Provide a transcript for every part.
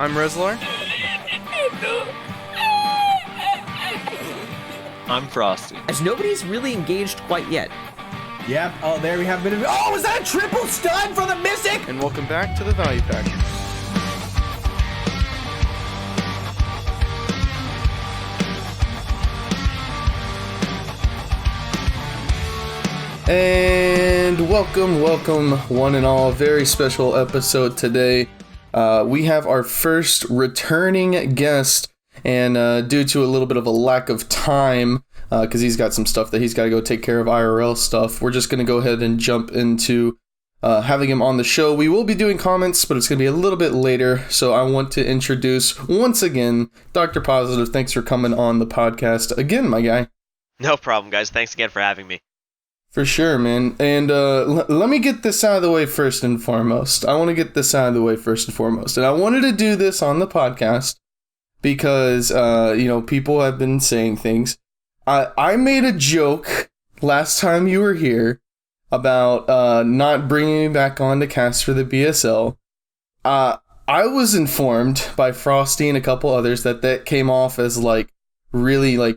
I'm Rezlar. I'm Frosty. As nobody's really engaged quite yet. Yep. Oh, there we have a bit of. Oh, was that a triple stun for the Mystic? And welcome back to the Value Pack. And welcome, one and all. Very special episode today. We have our first returning guest, and due to a little bit of a lack of time, because he's got some stuff that he's got to go take care of, IRL stuff, we're just going to go ahead and jump into having him on the show. We will be doing comments, but it's going to be a little bit later, so I want to introduce, once again, Dr. Positive. Thanks for coming on the podcast again, my guy. No problem, guys. Thanks again for having me. For sure, man. And let me get this out of the way first and foremost. And I wanted to do this on the podcast because, people have been saying things. I made a joke last time you were here about not bringing me back on to cast for the BSL. I was informed by Frosty and a couple others that came off as, really,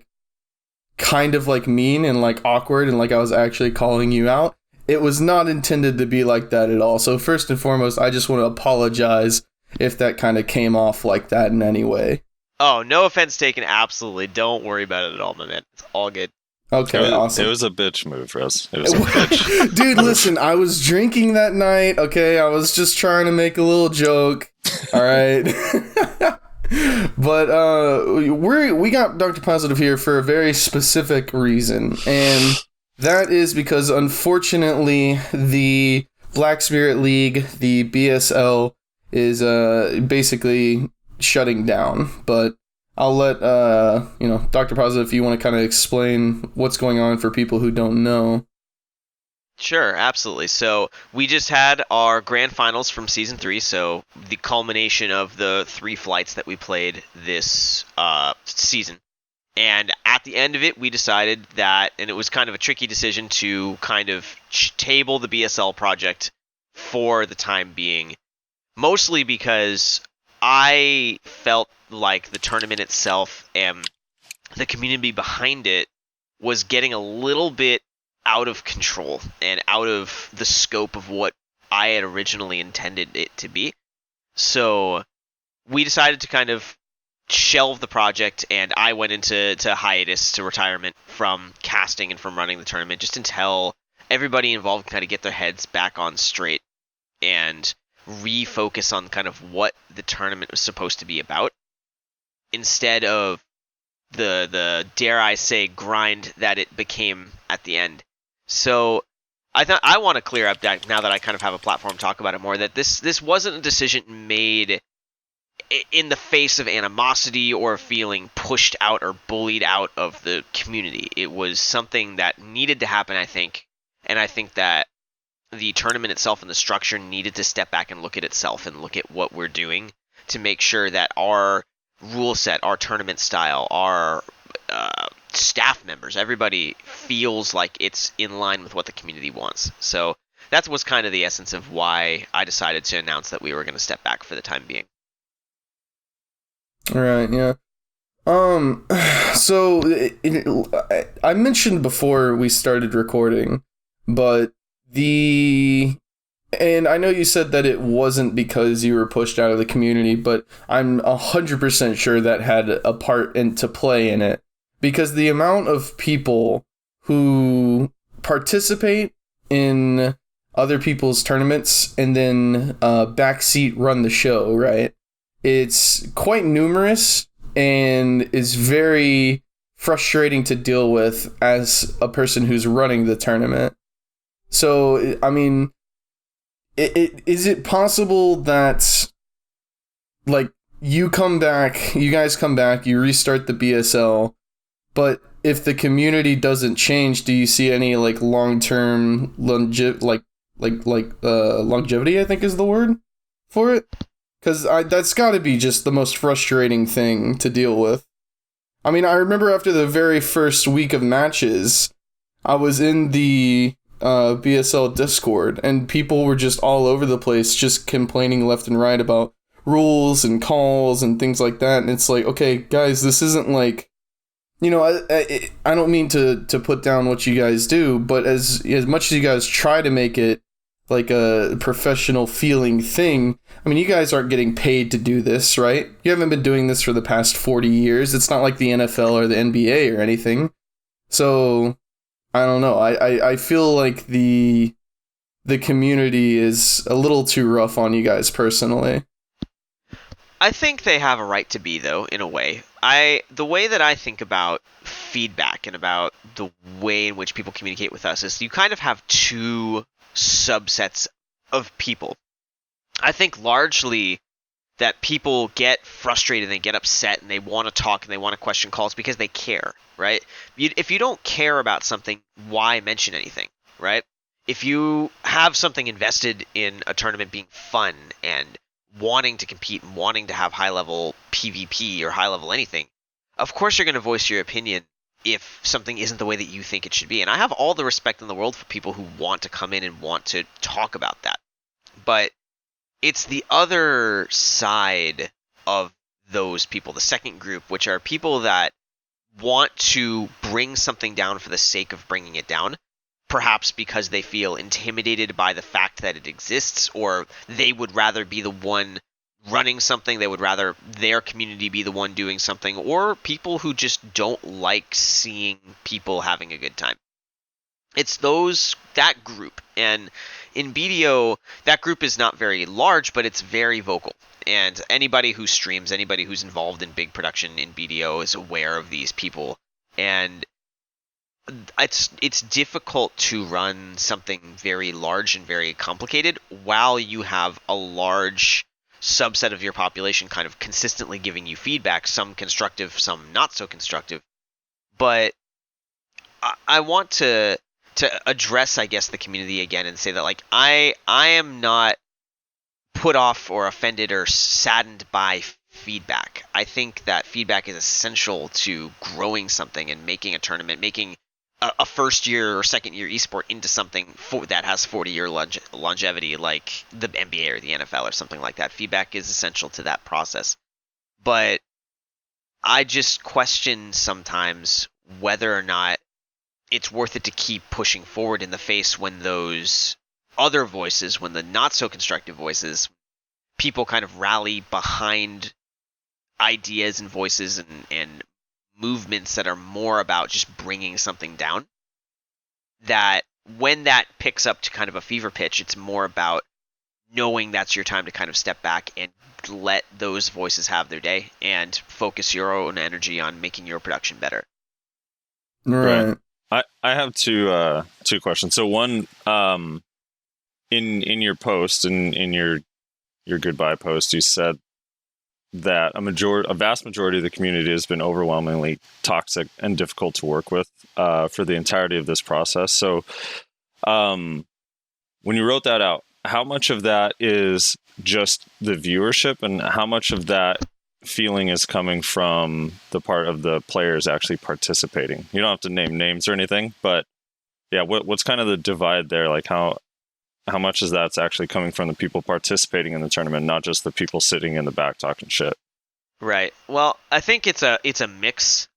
kind of mean and awkward and I was actually calling you out. It was not intended to be like that at all. So first and foremost, I just want to apologize if that kind of came off like that in any way. Oh, no offense taken. Absolutely. Don't worry about it at all, my man. It's all good. Okay, awesome. It was a bitch move, Russ. It was a bitch. Dude, listen, I was drinking that night, okay? I was just trying to make a little joke. All right. But we got Dr. Positive here for a very specific reason, and that is because unfortunately the Black Spirit League, the BSL, is basically shutting down. But I'll let Dr. Positive, if you want to kind of explain what's going on for people who don't know. Sure, absolutely. So we just had our grand finals from season 3, so the culmination of the 3 flights that we played this season. And at the end of it, we decided that, and it was kind of a tricky decision to kind of table the BSL project for the time being, mostly because I felt like the tournament itself and the community behind it was getting a little bit out of control and out of the scope of what I had originally intended it to be. So we decided to kind of shelve the project, and I went into hiatus, to retirement from casting and from running the tournament, just until everybody involved can kind of get their heads back on straight and refocus on kind of what the tournament was supposed to be about, instead of the dare I say grind that it became at the end. So I want to clear up that, now that I kind of have a platform to talk about it more, that this wasn't a decision made in the face of animosity or feeling pushed out or bullied out of the community. It was something that needed to happen, I think, and I think that the tournament itself and the structure needed to step back and look at itself and look at what we're doing to make sure that our rule set, our tournament style, our staff members, everybody feels like it's in line with what the community wants. So that was kind of the essence of why I decided to announce that we were going to step back for the time being. All right, yeah. So I mentioned before we started recording, but and I know you said that it wasn't because you were pushed out of the community, but I'm 100% sure that had a part to play in it. Because the amount of people who participate in other people's tournaments and then backseat run the show, right? It's quite numerous and is very frustrating to deal with as a person who's running the tournament. So, I mean, is it possible that, you guys come back, you restart the BSL, but if the community doesn't change, do you see any long-term longevity, I think is the word for it? Because that's got to be just the most frustrating thing to deal with. I mean, I remember after the very first week of matches, I was in the BSL Discord, and people were just all over the place, just complaining left and right about rules and calls and things like that. And it's like, okay, guys, this isn't like, you know, I don't mean to put down what you guys do, but as much as you guys try to make it like a professional feeling thing, I mean, you guys aren't getting paid to do this, right? You haven't been doing this for the past 40 years. It's not like the NFL or the NBA or anything. So, I don't know. I feel like the community is a little too rough on you guys personally. I think they have a right to be, though, in a way. The way that I think about feedback and about the way in which people communicate with us is you kind of have two subsets of people. I think largely that people get frustrated and they get upset and they want to talk and they want to question calls because they care, right? If you don't care about something, why mention anything, right? If you have something invested in a tournament being fun and wanting to compete and wanting to have high-level PvP or high-level anything, of course you're going to voice your opinion if something isn't the way that you think it should be. And I have all the respect in the world for people who want to come in and want to talk about that. But it's the other side of those people, the second group, which are people that want to bring something down for the sake of bringing it down, perhaps because they feel intimidated by the fact that it exists, or they would rather be the one running something, they would rather their community be the one doing something, or people who just don't like seeing people having a good time. It's that group, and in BDO, that group is not very large, but it's very vocal. And anybody who streams, anybody who's involved in big production in BDO is aware of these people. And it's difficult to run something very large and very complicated while you have a large subset of your population kind of consistently giving you feedback, some constructive, some not so constructive. But I want to address, I guess, the community again and say that, like, I am not put off or offended or saddened by feedback. I think that feedback is essential to growing something and making a tournament, making a first year or second year esport into something that has 40-year longevity, like the NBA or the NFL or something like that. Feedback is essential to that process. But I just question sometimes whether or not it's worth it to keep pushing forward in the face when those other voices, when the not so constructive voices, people kind of rally behind ideas and voices and movements that are more about just bringing something down. That when that picks up to kind of a fever pitch, it's more about knowing that's your time to kind of step back and let those voices have their day and focus your own energy on making your production better. Right. I have two questions. So one, in your post, in your goodbye post, you said that a vast majority of the community has been overwhelmingly toxic and difficult to work with for the entirety of this process. So when you wrote that out, how much of that is just the viewership and how much of that feeling is coming from the part of the players actually participating? You don't have to name names or anything, but yeah, what's kind of the divide there? Like how much is that's actually coming from the people participating in the tournament, not just the people sitting in the back talking shit? Right. Well, I think it's a mix.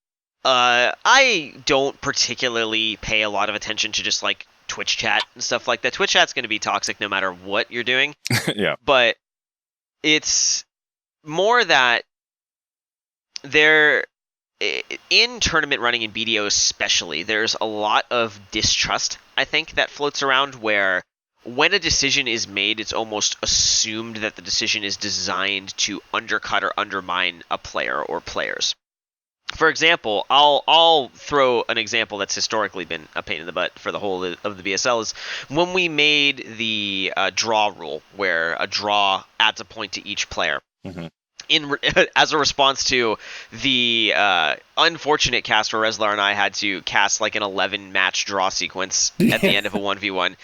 I don't particularly pay a lot of attention to just like Twitch chat and stuff like that. Twitch chat's going to be toxic no matter what you're doing. Yeah. But it's more that in tournament running in BDO especially, there's a lot of distrust, I think, that floats around where when a decision is made, it's almost assumed that the decision is designed to undercut or undermine a player or players. For example, I'll throw an example that's historically been a pain in the butt for the whole of the BSL is when we made the draw rule, where a draw adds a point to each player. Mm-hmm. As a response to the unfortunate cast where Rezlar and I had to cast like an 11-match draw sequence at the end of a 1v1,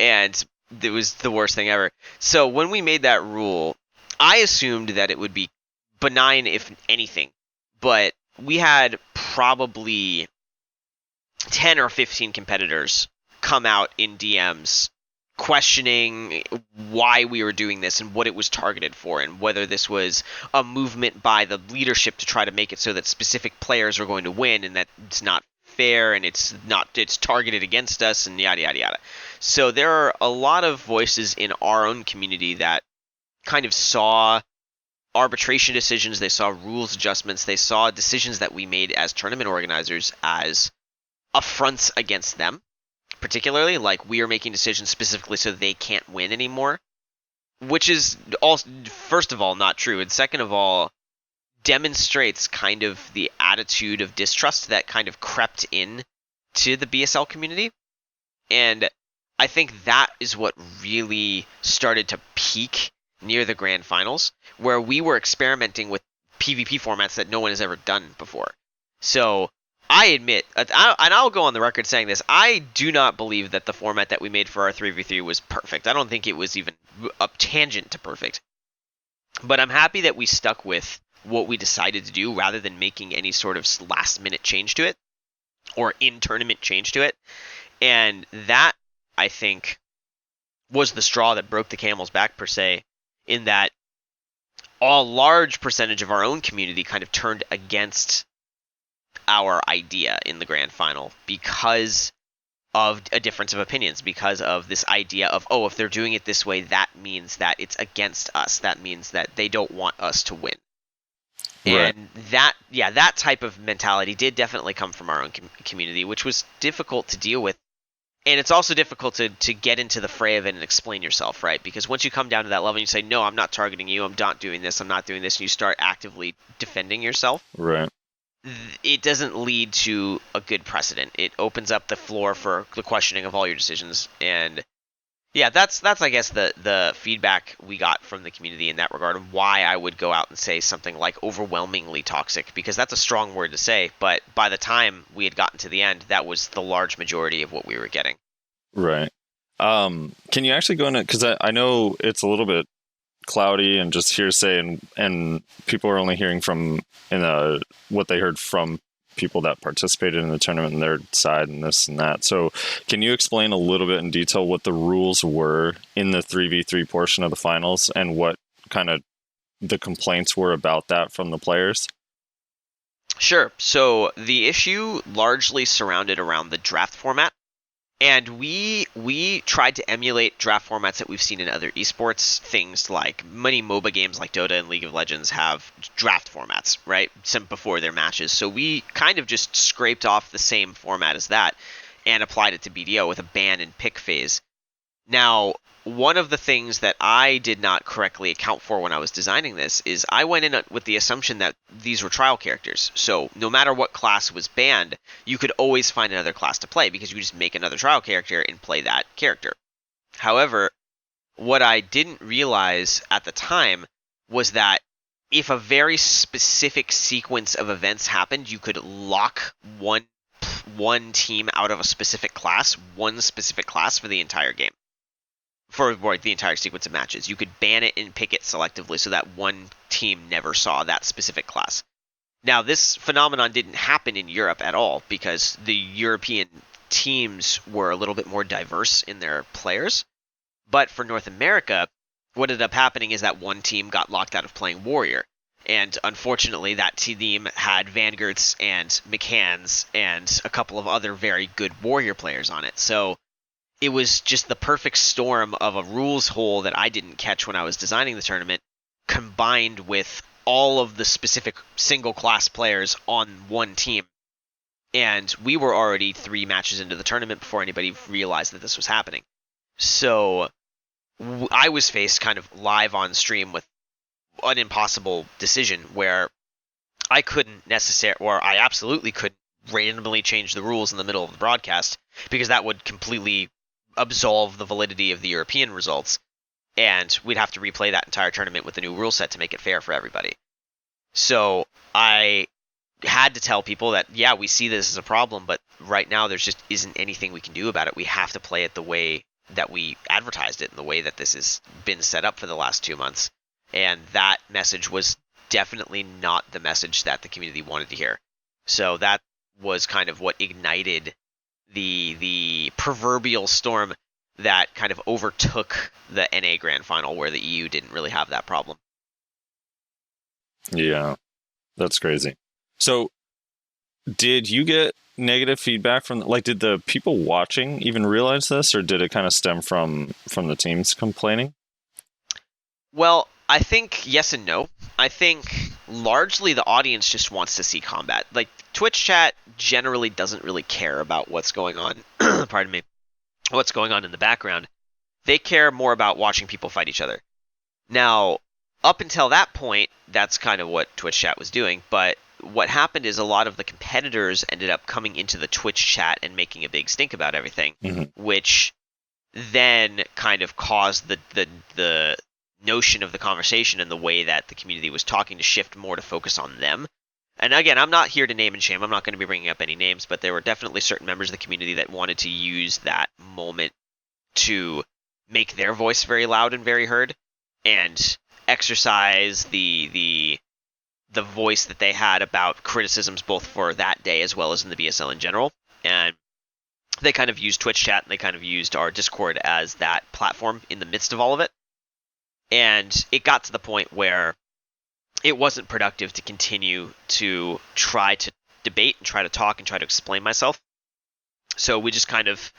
and it was the worst thing ever. So when we made that rule, I assumed that it would be benign if anything, but we had probably 10 or 15 competitors come out in DMs questioning why we were doing this and what it was targeted for, and whether this was a movement by the leadership to try to make it so that specific players are going to win, and that it's not fair and it's targeted against us, and yada yada yada. So there are a lot of voices in our own community that kind of saw arbitration decisions, they saw rules adjustments, they saw decisions that we made as tournament organizers as affronts against them, particularly like we are making decisions specifically so they can't win anymore, which is also, first of all, not true, and second of all, demonstrates kind of the attitude of distrust that kind of crept in to the BSL community. And I think that is what really started to peak near the grand finals, where we were experimenting with PvP formats that no one has ever done before. So I admit, and I'll go on the record saying this, I do not believe that the format that we made for our 3v3 was perfect. I don't think it was even a tangent to perfect. But I'm happy that we stuck with what we decided to do rather than making any sort of last-minute change to it or in-tournament change to it. And that, I think, was the straw that broke the camel's back, per se, in that a large percentage of our own community kind of turned against our idea in the grand final because of a difference of opinions, because of this idea of, oh, if they're doing it this way, that means that it's against us. That means that they don't want us to win. Right. And that type of mentality did definitely come from our own community, which was difficult to deal with. And it's also difficult to get into the fray of it and explain yourself, right? Because once you come down to that level and you say, no, I'm not targeting you, I'm not doing this, and you start actively defending yourself, Right. it doesn't lead to a good precedent. It opens up the floor for the questioning of all your decisions. And yeah, that's I guess the feedback we got from the community in that regard, and why I would go out and say something like overwhelmingly toxic, because that's a strong word to say, but by the time we had gotten to the end, that was the large majority of what we were getting. Right. Can you actually go into, because I know it's a little bit cloudy and just hearsay, and people are only hearing from what they heard from people that participated in the tournament and their side and this and that. So can you explain a little bit in detail what the rules were in the 3v3 portion of the finals and what kind of the complaints were about that from the players? Sure. So the issue largely surrounded around the draft format. And we tried to emulate draft formats that we've seen in other esports. Things like many MOBA games like Dota and League of Legends have draft formats, right? Some before their matches. So we kind of just scraped off the same format as that and applied it to BDO with a ban and pick phase. Now, one of the things that I did not correctly account for when I was designing this is I went in with the assumption that these were trial characters. So no matter what class was banned, you could always find another class to play because you just make another trial character and play that character. However, what I didn't realize at the time was that if a very specific sequence of events happened, you could lock one team out of a specific class, one specific class for the entire game. For the entire sequence of matches. You could ban it and pick it selectively so that one team never saw that specific class. Now, this phenomenon didn't happen in Europe at all because the European teams were a little bit more diverse in their players. But for North America, what ended up happening is that one team got locked out of playing Warrior. And unfortunately, that team had Vanguards and McCanns and a couple of other very good Warrior players on it. So it was just the perfect storm of a rules hole that I didn't catch when I was designing the tournament, combined with all of the specific single class players on one team. And we were already 3 matches into the tournament before anybody realized that this was happening. So I was faced kind of live on stream with an impossible decision where I absolutely couldn't randomly change the rules in the middle of the broadcast, because that would completely absolve the validity of the European results, and we'd have to replay that entire tournament with a new rule set to make it fair for everybody. So I had to tell people that, yeah, we see this as a problem, but right now there just isn't anything we can do about it. We have to play it the way that we advertised it and the way that this has been set up for the last 2 months. And that message was definitely not the message that the community wanted to hear. So that was kind of what ignited the proverbial storm. that kind of overtook the NA Grand Final, where the EU didn't really have that problem. Yeah, that's crazy. So, did you get negative feedback from, like, did the people watching even realize this, or did it kind of stem from the teams complaining? Well, I think yes and no. I think largely the audience just wants to see combat. Like, Twitch chat generally doesn't really care about what's going on. Pardon me. What's going on in the background. They care more about watching people fight each other. Now, up until that point, that's kind of what Twitch chat was doing, but what happened is a lot of the competitors ended up coming into the Twitch chat and making a big stink about everything, which then kind of caused the notion of the conversation and the way that the community was talking to shift more to focus on them. And again, I'm not here to name and shame. I'm not going to be bringing up any names, but there were definitely certain members of the community that wanted to use that moment to make their voice very loud and very heard, and exercise the voice that they had about criticisms both for that day as well as in the BSL in general. And they kind of used Twitch chat and they kind of used our Discord as that platform in the midst of all of it. And it got to the point where it wasn't productive to continue to try to debate and try to talk and try to explain myself. So we just kind of,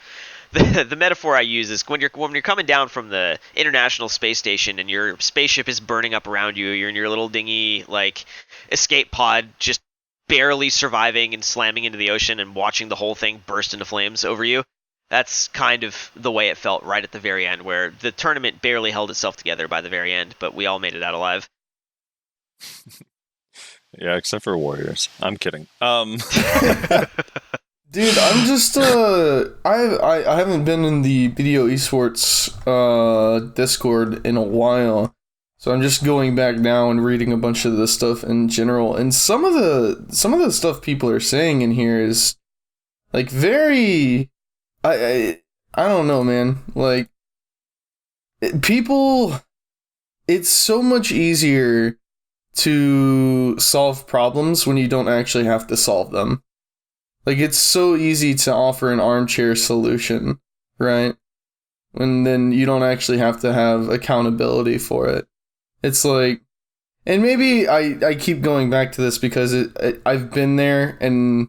the metaphor I use is when you're coming down from the International Space Station and your spaceship is burning up around you, you're in your little dingy like escape pod, just barely surviving and slamming into the ocean and watching the whole thing burst into flames over you. That's kind of the way it felt right at the very end, where the tournament barely held itself together by the very end, but we all made it out alive. Yeah, except for Warriors. I'm kidding. Dude, I'm just I haven't been in the video esports Discord in a while, so I'm just going back now and reading a bunch of the stuff in general. And some of the stuff people are saying in here is like very I don't know, man. Like people, it's so much easier to solve problems when you don't actually have to solve them. Like, it's so easy to offer an armchair solution, right? And then you don't actually have to have accountability for it. It's like, and maybe I keep going back to this because I've been there and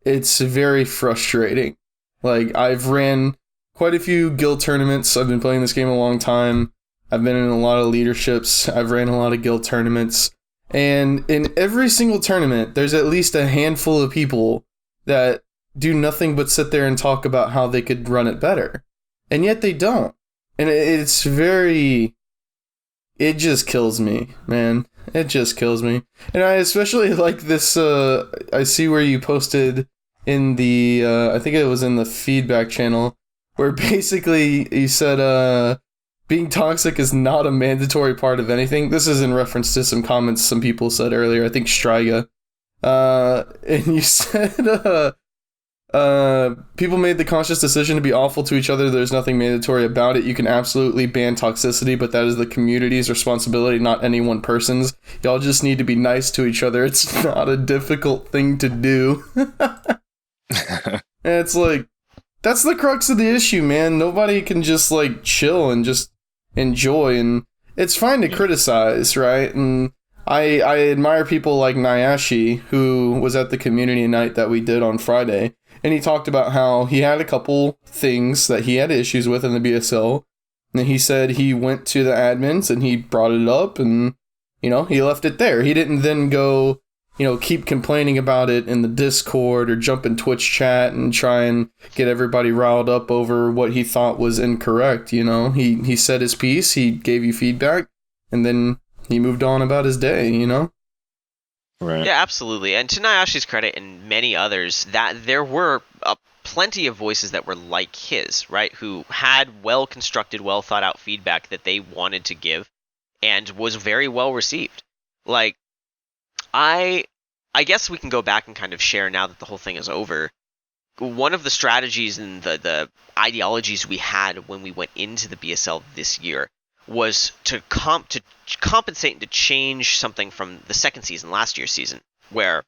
it's very frustrating. Like, I've ran quite a few guild tournaments. I've been playing this game a long time. I've been in a lot of leaderships. I've ran a lot of guild tournaments. And in every single tournament, there's at least a handful of people that do nothing but sit there and talk about how they could run it better. And yet they don't. And it's very... It just kills me, man. It just kills me. And I especially like this... I see where you posted in the... I think it was in the feedback channel, where basically you said... being toxic is not a mandatory part of anything. This is in reference to some comments some people said earlier. I think Striga. And you said, people made the conscious decision to be awful to each other. There's nothing mandatory about it. You can absolutely ban toxicity, but that is the community's responsibility, not any one person's. Y'all just need to be nice to each other. It's not a difficult thing to do. And it's like, that's the crux of the issue, man. Nobody can just, like, chill and just enjoy. And it's fine to criticize, right? And I admire people like Nyashi, who was at the community night that we did on Friday, and he talked about how he had a couple things that he had issues with in the BSL, and he said he went to the admins and he brought it up, and, you know, he left it there. He didn't then go, you know, keep complaining about it in the Discord or jump in Twitch chat and try and get everybody riled up over what he thought was incorrect, you know? He said his piece, he gave you feedback, and then he moved on about his day, you know? Right. Yeah, absolutely. And to Nyashi's credit and many others, that there were plenty of voices that were like his, right? Who had well-constructed, well-thought-out feedback that they wanted to give and was very well received. Like, I guess we can go back and kind of share now that the whole thing is over. One of the strategies and the ideologies we had when we went into the BSL this year was to compensate and to change something from the second season, last year's season, where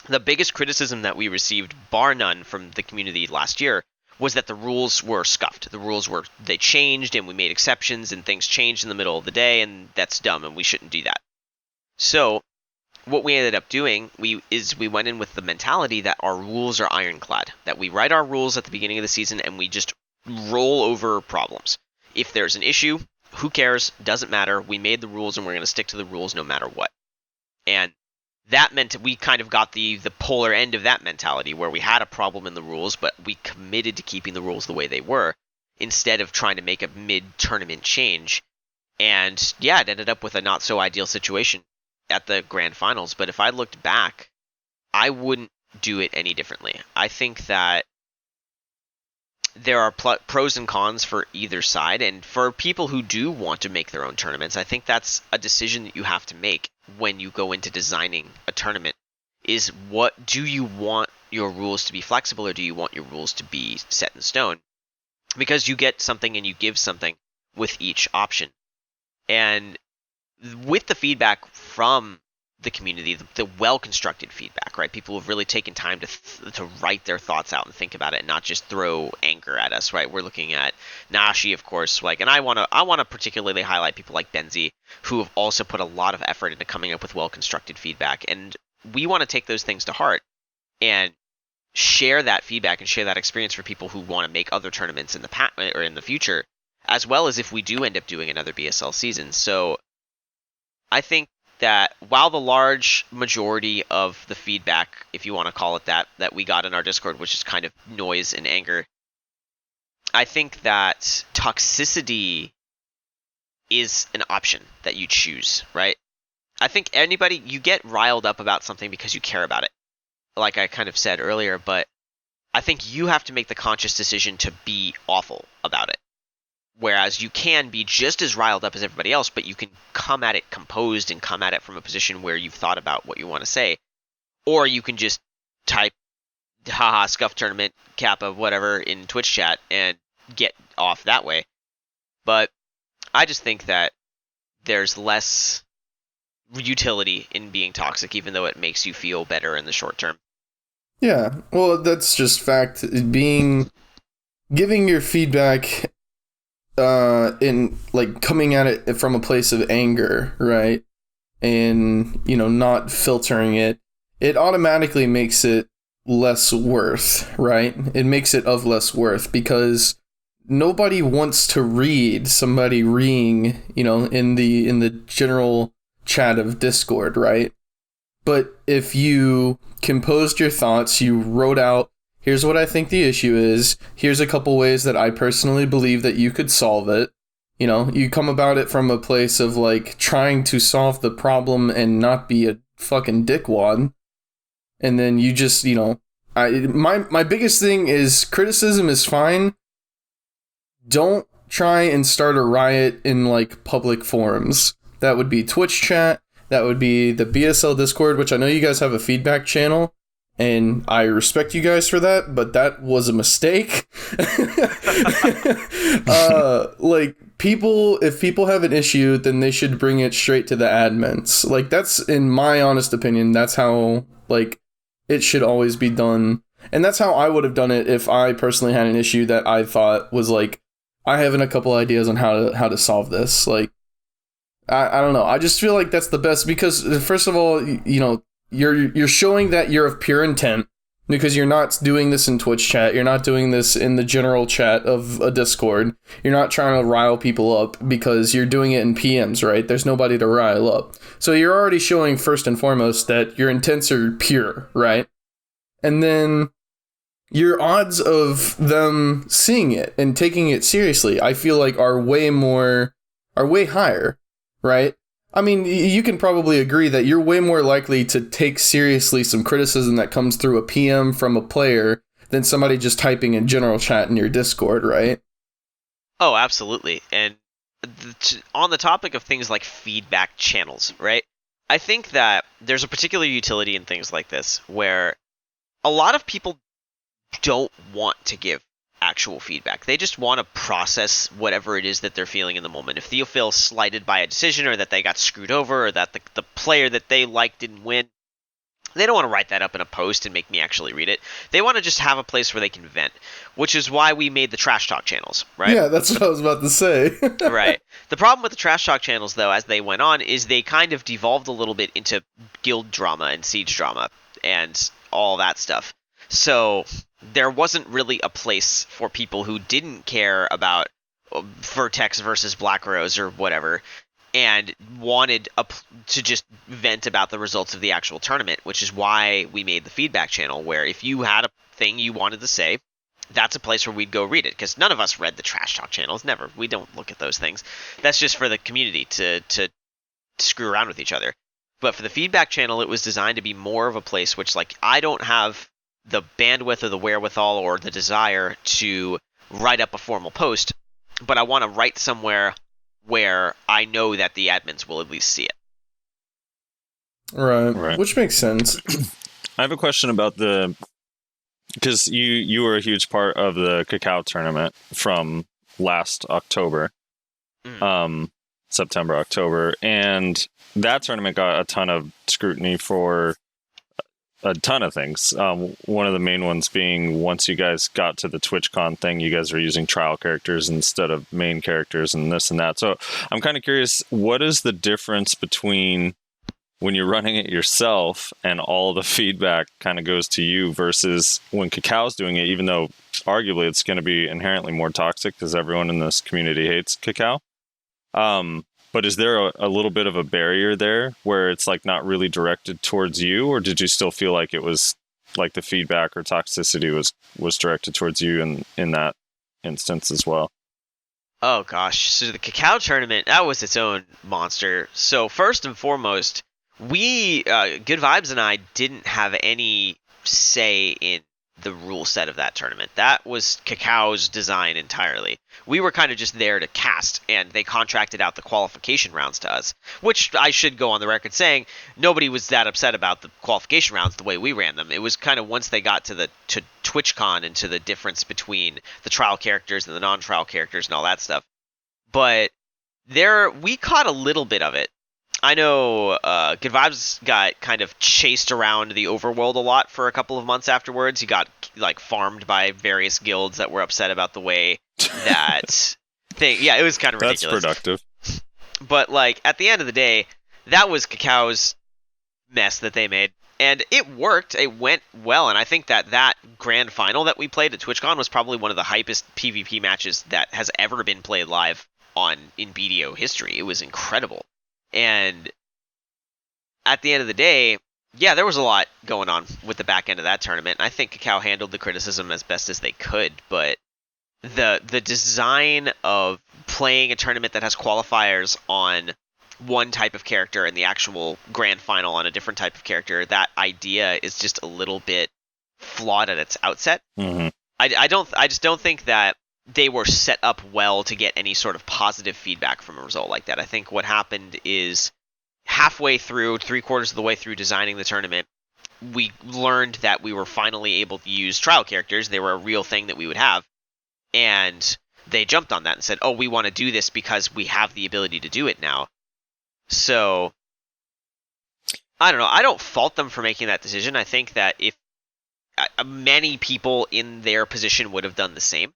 the biggest criticism that we received, bar none, from the community last year was that the rules were scuffed. They changed, and we made exceptions, and things changed in the middle of the day, and that's dumb, and we shouldn't do that. So what we ended up doing we went in with the mentality that our rules are ironclad, that we write our rules at the beginning of the season and we just roll over problems. If there's an issue, who cares? Doesn't matter. We made the rules and we're going to stick to the rules no matter what. And that meant we kind of got the polar end of that mentality, where we had a problem in the rules, but we committed to keeping the rules the way they were instead of trying to make a mid-tournament change. And yeah, it ended up with a not so ideal situation at the grand finals. But if I looked back, I wouldn't do it any differently. I think that there are pros and cons for either side, and for people who do want to make their own tournaments, I think that's a decision that you have to make when you go into designing a tournament, is what do you want your rules to be flexible, or do you want your rules to be set in stone? Because you get something and you give something with each option. And with the feedback from the community, the well-constructed feedback, right? People have really taken time to write their thoughts out and think about it, and not just throw anger at us, right? We're looking at Nashi, of course, and I want to particularly highlight people like Benzi, who have also put a lot of effort into coming up with well-constructed feedback, and we want to take those things to heart and share that feedback and share that experience for people who want to make other tournaments in the past or in the future, as well as if we do end up doing another BSL season. So I think that while the large majority of the feedback, if you want to call it that we got in our Discord, which is kind of noise and anger, I think that toxicity is an option that you choose, right? I think you get riled up about something because you care about it, like I kind of said earlier, but I think you have to make the conscious decision to be awful about it. Whereas you can be just as riled up as everybody else, but you can come at it composed and come at it from a position where you've thought about what you want to say. Or you can just type, haha, scuff tournament, kappa, whatever, in Twitch chat and get off that way. But I just think that there's less utility in being toxic, even though it makes you feel better in the short term. Yeah, well, that's just fact. Giving your feedback in coming at it from a place of anger, right? And, not filtering it, it automatically makes it less worth, right? It makes it of less worth, because nobody wants to read somebody reeing, in the general chat of Discord, right? But if you composed your thoughts, you wrote out, here's what I think the issue is. Here's a couple ways that I personally believe that you could solve it. You come about it from a place of trying to solve the problem and not be a fucking dickwad. And then you just, my biggest thing is criticism is fine. Don't try and start a riot in public forums. That would be Twitch chat. That would be the BSL Discord, which I know you guys have a feedback channel. And I respect you guys for that, but that was a mistake. If people have an issue, then they should bring it straight to the admins. That's, in my honest opinion, that's how, it should always be done. And that's how I would have done it if I personally had an issue that I thought was, I have a couple ideas on how to solve this. I don't know. I just feel like that's the best, because, first of all, you're showing that you're of pure intent, because you're not doing this in Twitch chat. You're not doing this in the general chat of a Discord. You're not trying to rile people up because you're doing it in PMs, right? There's nobody to rile up. So you're already showing first and foremost that your intents are pure, right? And then your odds of them seeing it and taking it seriously, I feel are way higher, right? I mean, you can probably agree that you're way more likely to take seriously some criticism that comes through a PM from a player than somebody just typing in general chat in your Discord, right? Oh, absolutely. And on the topic of things like feedback channels, right? I think that there's a particular utility in things like this, where a lot of people don't want to give actual feedback. They just want to process whatever it is that they're feeling in the moment. If they feel slighted by a decision, or that they got screwed over, or that the player that they like didn't win, They don't want to write that up in a post and make me actually read it. They want to just have a place where they can vent, which is why we made the trash talk channels, right? Yeah, that's what I was about to say. Right. The problem with the trash talk channels, though, as they went on, is they kind of devolved a little bit into guild drama and siege drama and all that stuff. So there wasn't really a place for people who didn't care about Vertex versus Black Rose or whatever, and wanted to just vent about the results of the actual tournament, which is why we made the feedback channel, where if you had a thing you wanted to say, that's a place where we'd go read it, because none of us read the trash talk channels. Never. We don't look at those things. That's just for the community to screw around with each other. But for the feedback channel, it was designed to be more of a place which, like, I don't have the bandwidth or the wherewithal or the desire to write up a formal post, but I want to write somewhere where I know that the admins will at least see it. Right. Which makes sense. I have a question about because you were a huge part of the Cacao tournament from last October, September, October, and that tournament got a ton of scrutiny for a ton of things. One of the main ones being, once you guys got to the TwitchCon thing, you guys were using trial characters instead of main characters and this and that. So I'm kind of curious, what is the difference between when you're running it yourself and all the feedback kind of goes to you versus when Cacao's doing it, even though arguably it's going to be inherently more toxic because everyone in this community hates Cacao. But is there a little bit of a barrier there where it's like not really directed towards you, or did you still feel like it was like the feedback or toxicity was directed towards you in that instance as well? Oh gosh, so the Cacao tournament, that was its own monster. So first and foremost, we, Good Vibes and I, didn't have any say in the rule set of that tournament. That was Cacao's design entirely. We were kind of just there to cast, and they contracted out the qualification rounds to us, which I should go on the record saying nobody was that upset about the qualification rounds the way we ran them. It was kind of once they got to TwitchCon and to the difference between the trial characters and the non-trial characters and all that stuff. But we caught a little bit of it. I know Good Vibes got kind of chased around the overworld a lot for a couple of months afterwards. He got like farmed by various guilds that were upset about the way that thing. Yeah, it was kind of ridiculous. That's productive. But like at the end of the day, that was Cacao's mess that they made, and it worked. It went well, and I think that grand final that we played at TwitchCon was probably one of the hypest PvP matches that has ever been played live in BDO history. It was incredible. And at the end of the day, yeah, there was a lot going on with the back end of that tournament. I think Cacao handled the criticism as best as they could, but the design of playing a tournament that has qualifiers on one type of character and the actual grand final on a different type of character, that idea is just a little bit flawed at its outset. Mm-hmm. I just don't think that they were set up well to get any sort of positive feedback from a result like that. I think what happened is halfway through, 3/4 of the way through designing the tournament, we learned that we were finally able to use trial characters. They were a real thing that we would have. And they jumped on that and said, oh, we want to do this because we have the ability to do it now. So, I don't know. I don't fault them for making that decision. I think that if many people in their position would have done the same.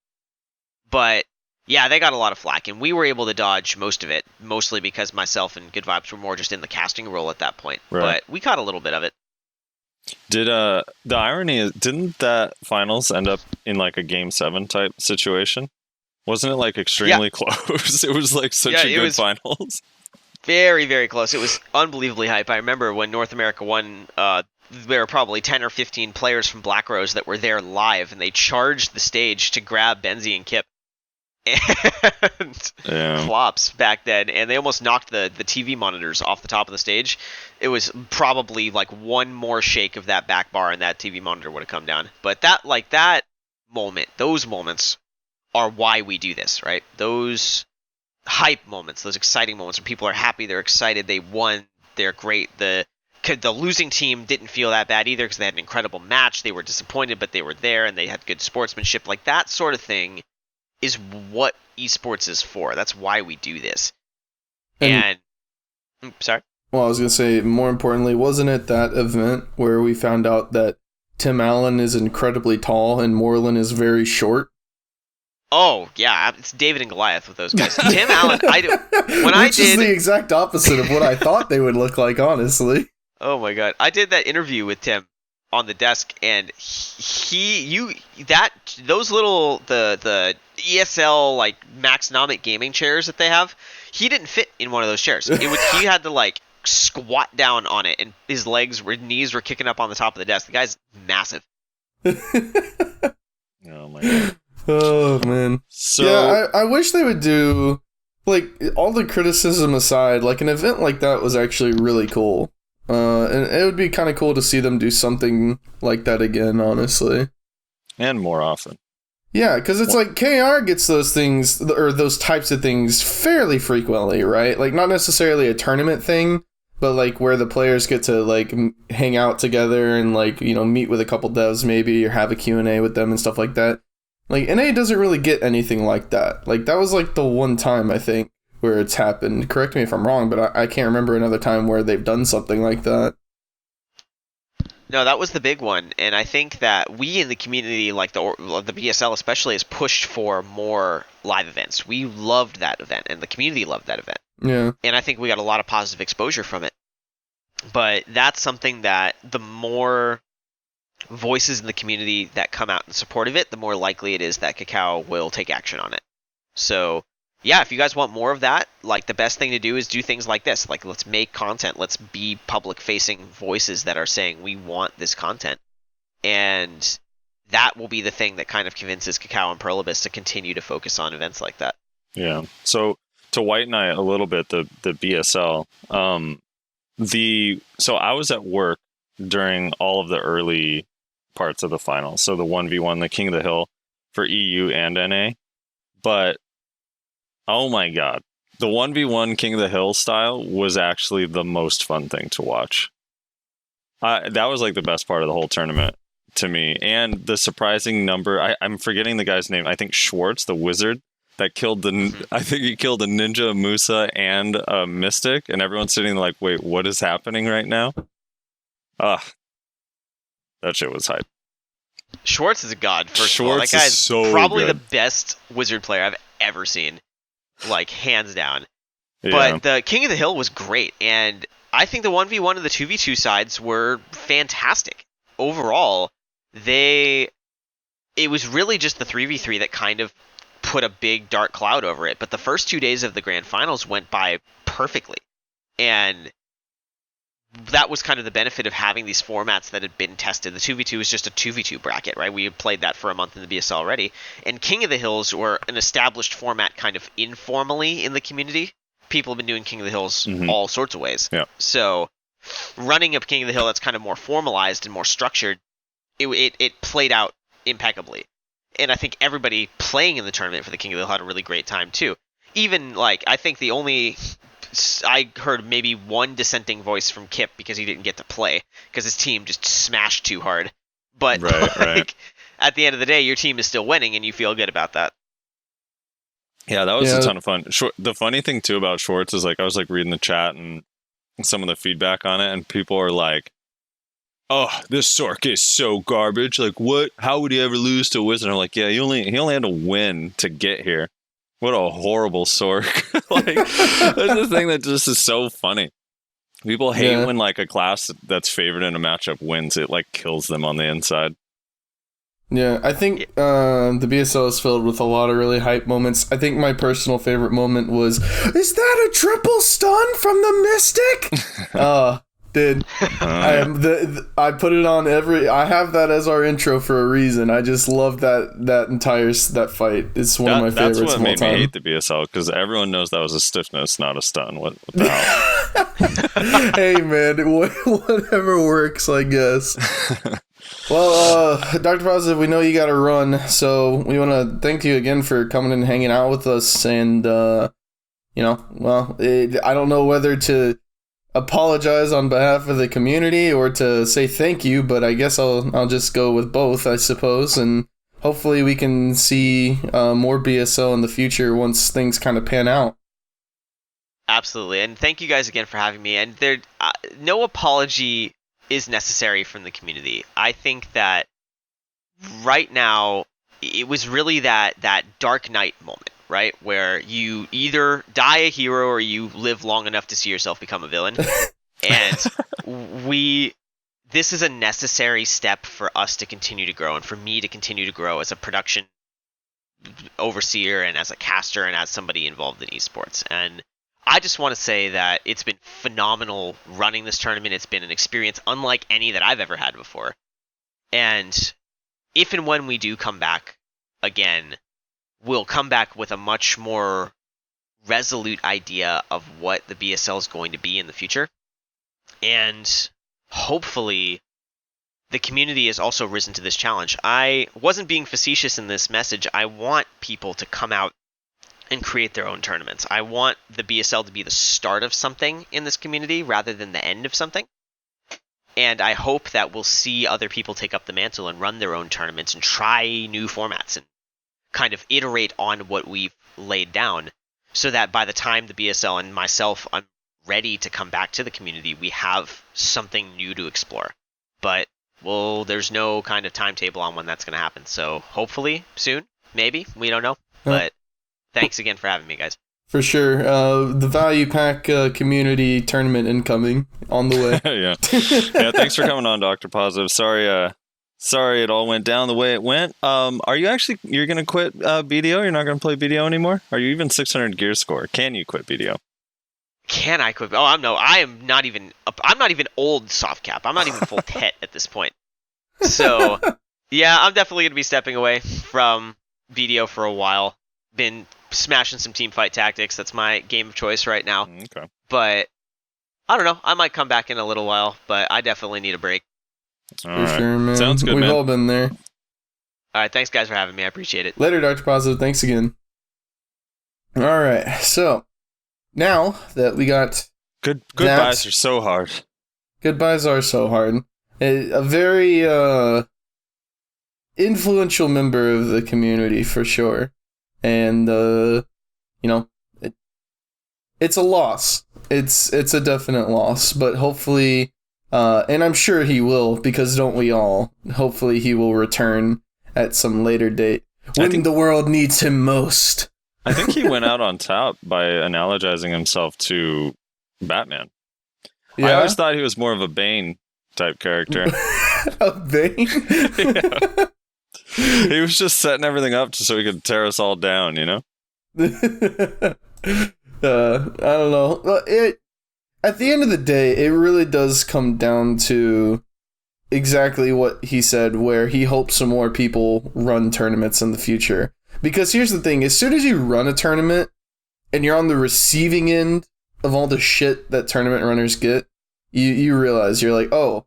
But yeah, they got a lot of flack, and we were able to dodge most of it, mostly because myself and Good Vibes were more just in the casting role at that point. Right. But we caught a little bit of it. Did the irony is, didn't that finals end up in like a Game 7 type situation? Wasn't it like extremely close? It was like such a good finals. Very, very close. It was unbelievably hype. I remember when North America won, there were probably 10 or 15 players from Black Rose that were there live, and they charged the stage to grab Benzie and Kip. And flops back then, and they almost knocked the TV monitors off the top of the stage. It was probably like one more shake of that back bar and that TV monitor would have come down. But that moment, those moments are why we do this, right? Those hype moments, those exciting moments when people are happy, they're excited, they won, they're great. The losing team didn't feel that bad either because they had an incredible match. They were disappointed, but they were there and they had good sportsmanship. Like that sort of thing is what esports is for. That's why we do this. And sorry. Well, I was going to say, more importantly, wasn't it that event where we found out that Tim Allen is incredibly tall and Moreland is very short? Oh, yeah, it's David and Goliath with those guys. Tim Allen, Which is the exact opposite of what I thought they would look like, honestly. Oh my god. I did that interview with Tim on the desk, and those little, the ESL, like, Maxnomic gaming chairs that they have, he didn't fit in one of those chairs. He had to, like, squat down on it, and his knees were kicking up on the top of the desk. The guy's massive. Oh my god. Oh man. So yeah, I wish they would do, like, all the criticism aside, like, an event like that was actually really cool. And it would be kind of cool to see them do something like that again, honestly. And more often. Yeah, because it's like KR gets those things, or those types of things, fairly frequently, right? Like, not necessarily a tournament thing, but, like, where the players get to, like, hang out together and, like, you know, meet with a couple devs maybe, or have a Q&A with them and stuff like that. Like, NA doesn't really get anything like that. Like, that was, like, the one time, I think, where it's happened. Correct me if I'm wrong, but I can't remember another time where they've done something like that. No, that was the big one, and I think that we in the community, like the BSL especially, has pushed for more live events. We loved that event, and the community loved that event. Yeah. And I think we got a lot of positive exposure from it. But that's something that the more voices in the community that come out in support of it, the more likely it is that Kakao will take action on it. So, yeah, if you guys want more of that, like, the best thing to do is do things like this. Like, let's make content. Let's be public-facing voices that are saying we want this content. And that will be the thing that kind of convinces Kakao and Perlibus to continue to focus on events like that. Yeah. So to White Knight a little bit, the BSL, so I was at work during all of the early parts of the final. So the 1v1, the King of the Hill for EU and NA. But oh my god, the 1v1 King of the Hill style was actually the most fun thing to watch. That was like the best part of the whole tournament to me. And the surprising number, I'm forgetting the guy's name. I think Schwartz, the wizard, that killed I think he killed a ninja, a Musa, and a Mystic. And everyone's sitting like, wait, what is happening right now? That shit was hype. Schwartz is a god, first of all. Schwartz That guy's is so probably good. the best wizard player I've ever seen. Like, hands down. Yeah. But the King of the Hill was great, and I think the 1v1 and the 2v2 sides were fantastic. Overall, it was really just the 3v3 that kind of put a big dark cloud over it, but the first 2 days of the grand finals went by perfectly. And that was kind of the benefit of having these formats that had been tested. The 2v2 was just a 2v2 bracket, right? We had played that for a month in the BSL already. And King of the Hills were an established format kind of informally in the community. People have been doing King of the Hills all sorts of ways. Yeah. So running a King of the Hill that's kind of more formalized and more structured, it played out impeccably. And I think everybody playing in the tournament for the King of the Hill had a really great time too. Even, like, I think I heard maybe one dissenting voice from Kip because he didn't get to play because his team just smashed too hard. But right. At the end of the day, your team is still winning and you feel good about that. Yeah, that was a ton of fun. The funny thing too about Schwartz is, like, I was like reading the chat and some of the feedback on it, and people are like, "Oh, this Sork is so garbage. Like, what? How would he ever lose to a Wizard?" I'm like, "Yeah, he only had to win to get here." What a horrible Sork. Like, that's the thing that just is so funny. People hate when, like, a class that's favored in a matchup wins. It, like, kills them on the inside. Yeah, I think the BSL is filled with a lot of really hype moments. I think my personal favorite moment was, "Is that a triple stun from the Mystic?" Dude, I put it on I have that as our intro for a reason. I just love that entire fight. It's one of my favorites of all time. That's what made me hate the BSL, because everyone knows that was a stiffness, not a stun. What the hell? Hey man, whatever works, I guess. Well, Dr. Positive, we know you got to run, so we want to thank you again for coming and hanging out with us. And I don't know whether to apologize on behalf of the community or to say thank you, but I guess I'll just go with both, I suppose, and hopefully we can see more BSL in the future once things kind of pan out. Absolutely. And thank you guys again for having me. And there, no apology is necessary from the community. I think that right now, it was really that Dark Knight moment, right? Where you either die a hero or you live long enough to see yourself become a villain. And this is a necessary step for us to continue to grow and for me to continue to grow as a production overseer and as a caster and as somebody involved in esports. And I just want to say that it's been phenomenal running this tournament. It's been an experience unlike any that I've ever had before. And if and when we do come back again, we'll come back with a much more resolute idea of what the BSL is going to be in the future. And hopefully the community has also risen to this challenge. I wasn't being facetious in this message. I want people to come out and create their own tournaments. I want the BSL to be the start of something in this community rather than the end of something. And I hope that we'll see other people take up the mantle and run their own tournaments and try new formats and kind of iterate on what we've laid down so that by the time the BSL and myself, I'm ready to come back to the community, we have something new to explore. But, well, there's no kind of timetable on when that's going to happen. So hopefully soon, maybe, we don't know. But thanks again for having me, guys. For sure. The Value Pack community tournament incoming on the way. Yeah. Yeah, thanks for coming on, Dr. Positive. Sorry it all went down the way it went. Are you you're going to quit BDO? You're not going to play BDO anymore? Are you even 600 gear score? Can you quit BDO? Can I quit? Oh, I'm not even old soft cap. I'm not even full tet at this point. So, yeah, I'm definitely going to be stepping away from BDO for a while. Been smashing some team fight tactics. That's my game of choice right now. Okay. But I don't know. I might come back in a little while, but I definitely need a break. All For right. sure, man. Sounds good, We've man. all been there. All right, thanks guys for having me. I appreciate it. Later, Dr. Positive. Thanks again. All right. So, now that we got... Goodbyes are so hard. Goodbyes are so hard. A very influential member of the community, for sure. And, it's a loss. It's a definite loss, but hopefully, and I'm sure he will, because don't we all? Hopefully he will return at some later date when the world needs him most. I think he went out on top by analogizing himself to Batman. Yeah? I always thought he was more of a Bane type character. A Bane? Yeah. He was just setting everything up so he could tear us all down, you know? I don't know. At the end of the day, it really does come down to exactly what he said, where he hopes some more people run tournaments in the future. Because here's the thing, as soon as you run a tournament and you're on the receiving end of all the shit that tournament runners get, you realize, you're like, oh,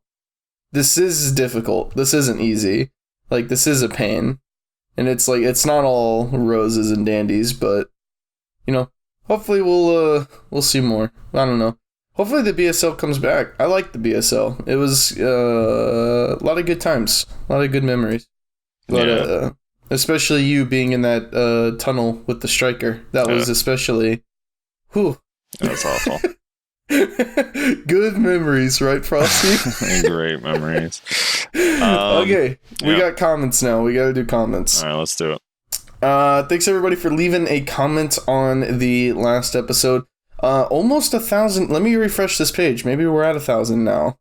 this is difficult. This isn't easy. Like, this is a pain. And it's like, it's not all roses and dandies, but, hopefully we'll see more. I don't know. Hopefully the BSL comes back. I like the BSL. It was a lot of good times. A lot of good memories. But especially you being in that tunnel with the striker. That was especially... Whew. That's awful. Good memories, right, Frosty? Great memories. Okay, we got comments now. We gotta do comments. All right, let's do it. Thanks everybody for leaving a comment on the last episode. Almost 1,000. Let me refresh this page. Maybe we're at 1,000 now.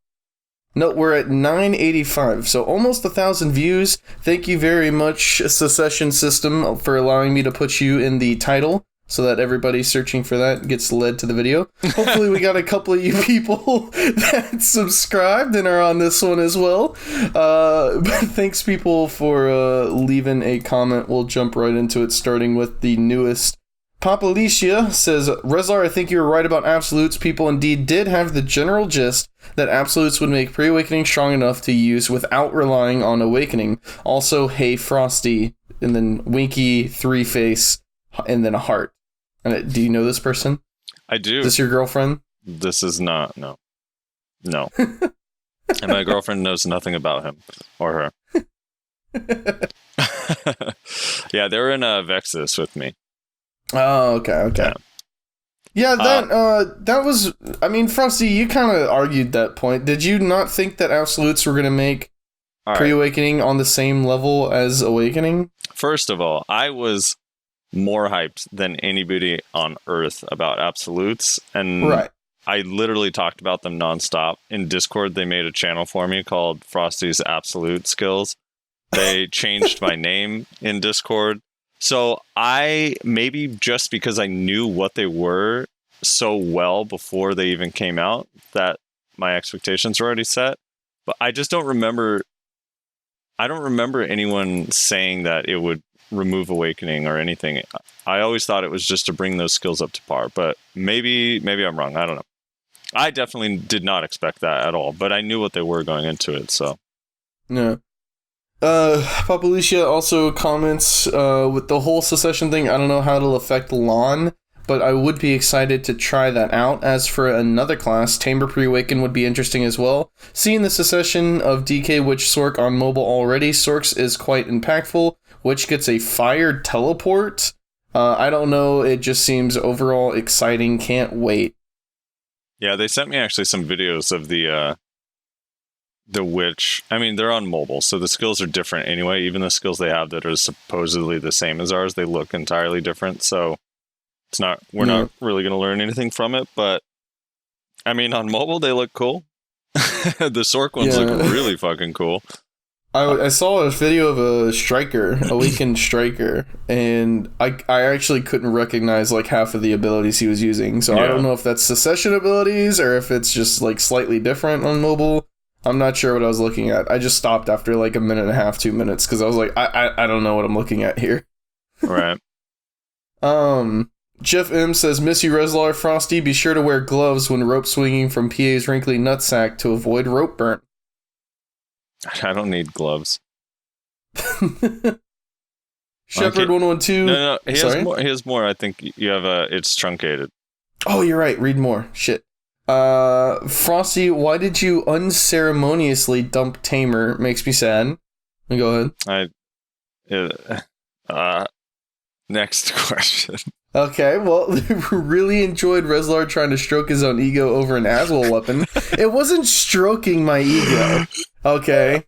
No, we're at 985. So almost 1,000 views. Thank you very much, Secession System, for allowing me to put you in the title, so that everybody searching for that gets led to the video. Hopefully we got a couple of you people that subscribed and are on this one as well. But thanks people for leaving a comment. We'll jump right into it, starting with the newest. Papa Alicia says, Rezlar, I think you were right about absolutes. People indeed did have the general gist that absolutes would make pre-awakening strong enough to use without relying on awakening. Also, hey Frosty, and then Winky, 3-face, and then a heart. Do you know this person? I do. Is this your girlfriend? This is not, no. No. And my girlfriend knows nothing about him or her. Yeah, they were in Vexus with me. Oh, okay. Yeah. Yeah, that was. I mean, Frosty, you kind of argued that point. Did you not think that Absolutes were going to make Pre-Awakening on the same level as Awakening? First of all, I was more hyped than anybody on Earth about Absolutes, and I literally talked about them nonstop. In Discord, they made a channel for me called Frosty's Absolute Skills. They changed my name in Discord. So I, maybe just because I knew what they were so well before they even came out, that my expectations were already set. But I just don't remember. I don't remember anyone saying that it would remove Awakening or anything. I always thought it was just to bring those skills up to par. But maybe I'm wrong. I don't know. I definitely did not expect that at all. But I knew what they were going into it. So yeah. Papalucia also comments, with the whole secession thing, I don't know how it'll affect Lahn, but I would be excited to try that out. As for another class, Tamer Pre-Awaken would be interesting as well. Seeing the secession of DK Witch Sork on mobile already, Sorks is quite impactful, which gets a fired teleport. I don't know, it just seems overall exciting, can't wait. Yeah, they sent me actually some videos of the witch. I mean, they're on mobile, so the skills are different anyway. Even the skills they have that are supposedly the same as ours, they look entirely different. So we're not really going to learn anything from it. But I mean, on mobile, they look cool. The Sork ones look really fucking cool. I saw a video of a striker, a weakened striker, and I actually couldn't recognize like half of the abilities he was using. So I don't know if that's secession abilities or if it's just like slightly different on mobile. I'm not sure what I was looking at. I just stopped after like a minute and a half, 2 minutes, because I was like, I don't know what I'm looking at here. Right. Jeff M says, miss you, Rezlar. Frosty, be sure to wear gloves when rope swinging from PA's wrinkly nutsack to avoid rope burn. I don't need gloves. Shepherd 112. No, he has more. I think you have it's truncated. Oh, you're right. Read more. Shit. Frosty, why did you unceremoniously dump Tamer? Makes me sad. Go ahead. Next question. Okay, well, really enjoyed Rezlar trying to stroke his own ego over an Aswell weapon. It wasn't stroking my ego. Okay.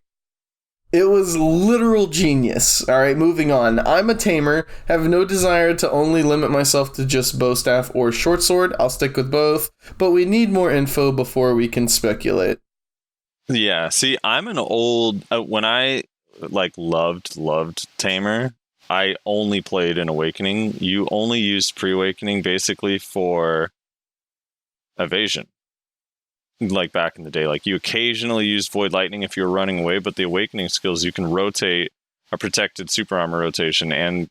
It was literal genius. Alright, moving on. I'm a tamer, have no desire to only limit myself to just bowstaff or short sword. I'll stick with both, but we need more info before we can speculate. Yeah, see, I'm an old... when I, loved tamer, I only played in Awakening. You only used Pre-Awakening basically for evasion. Like back in the day, like you occasionally used Void Lightning if you were running away, but the Awakening skills, you can rotate a protected super armor rotation and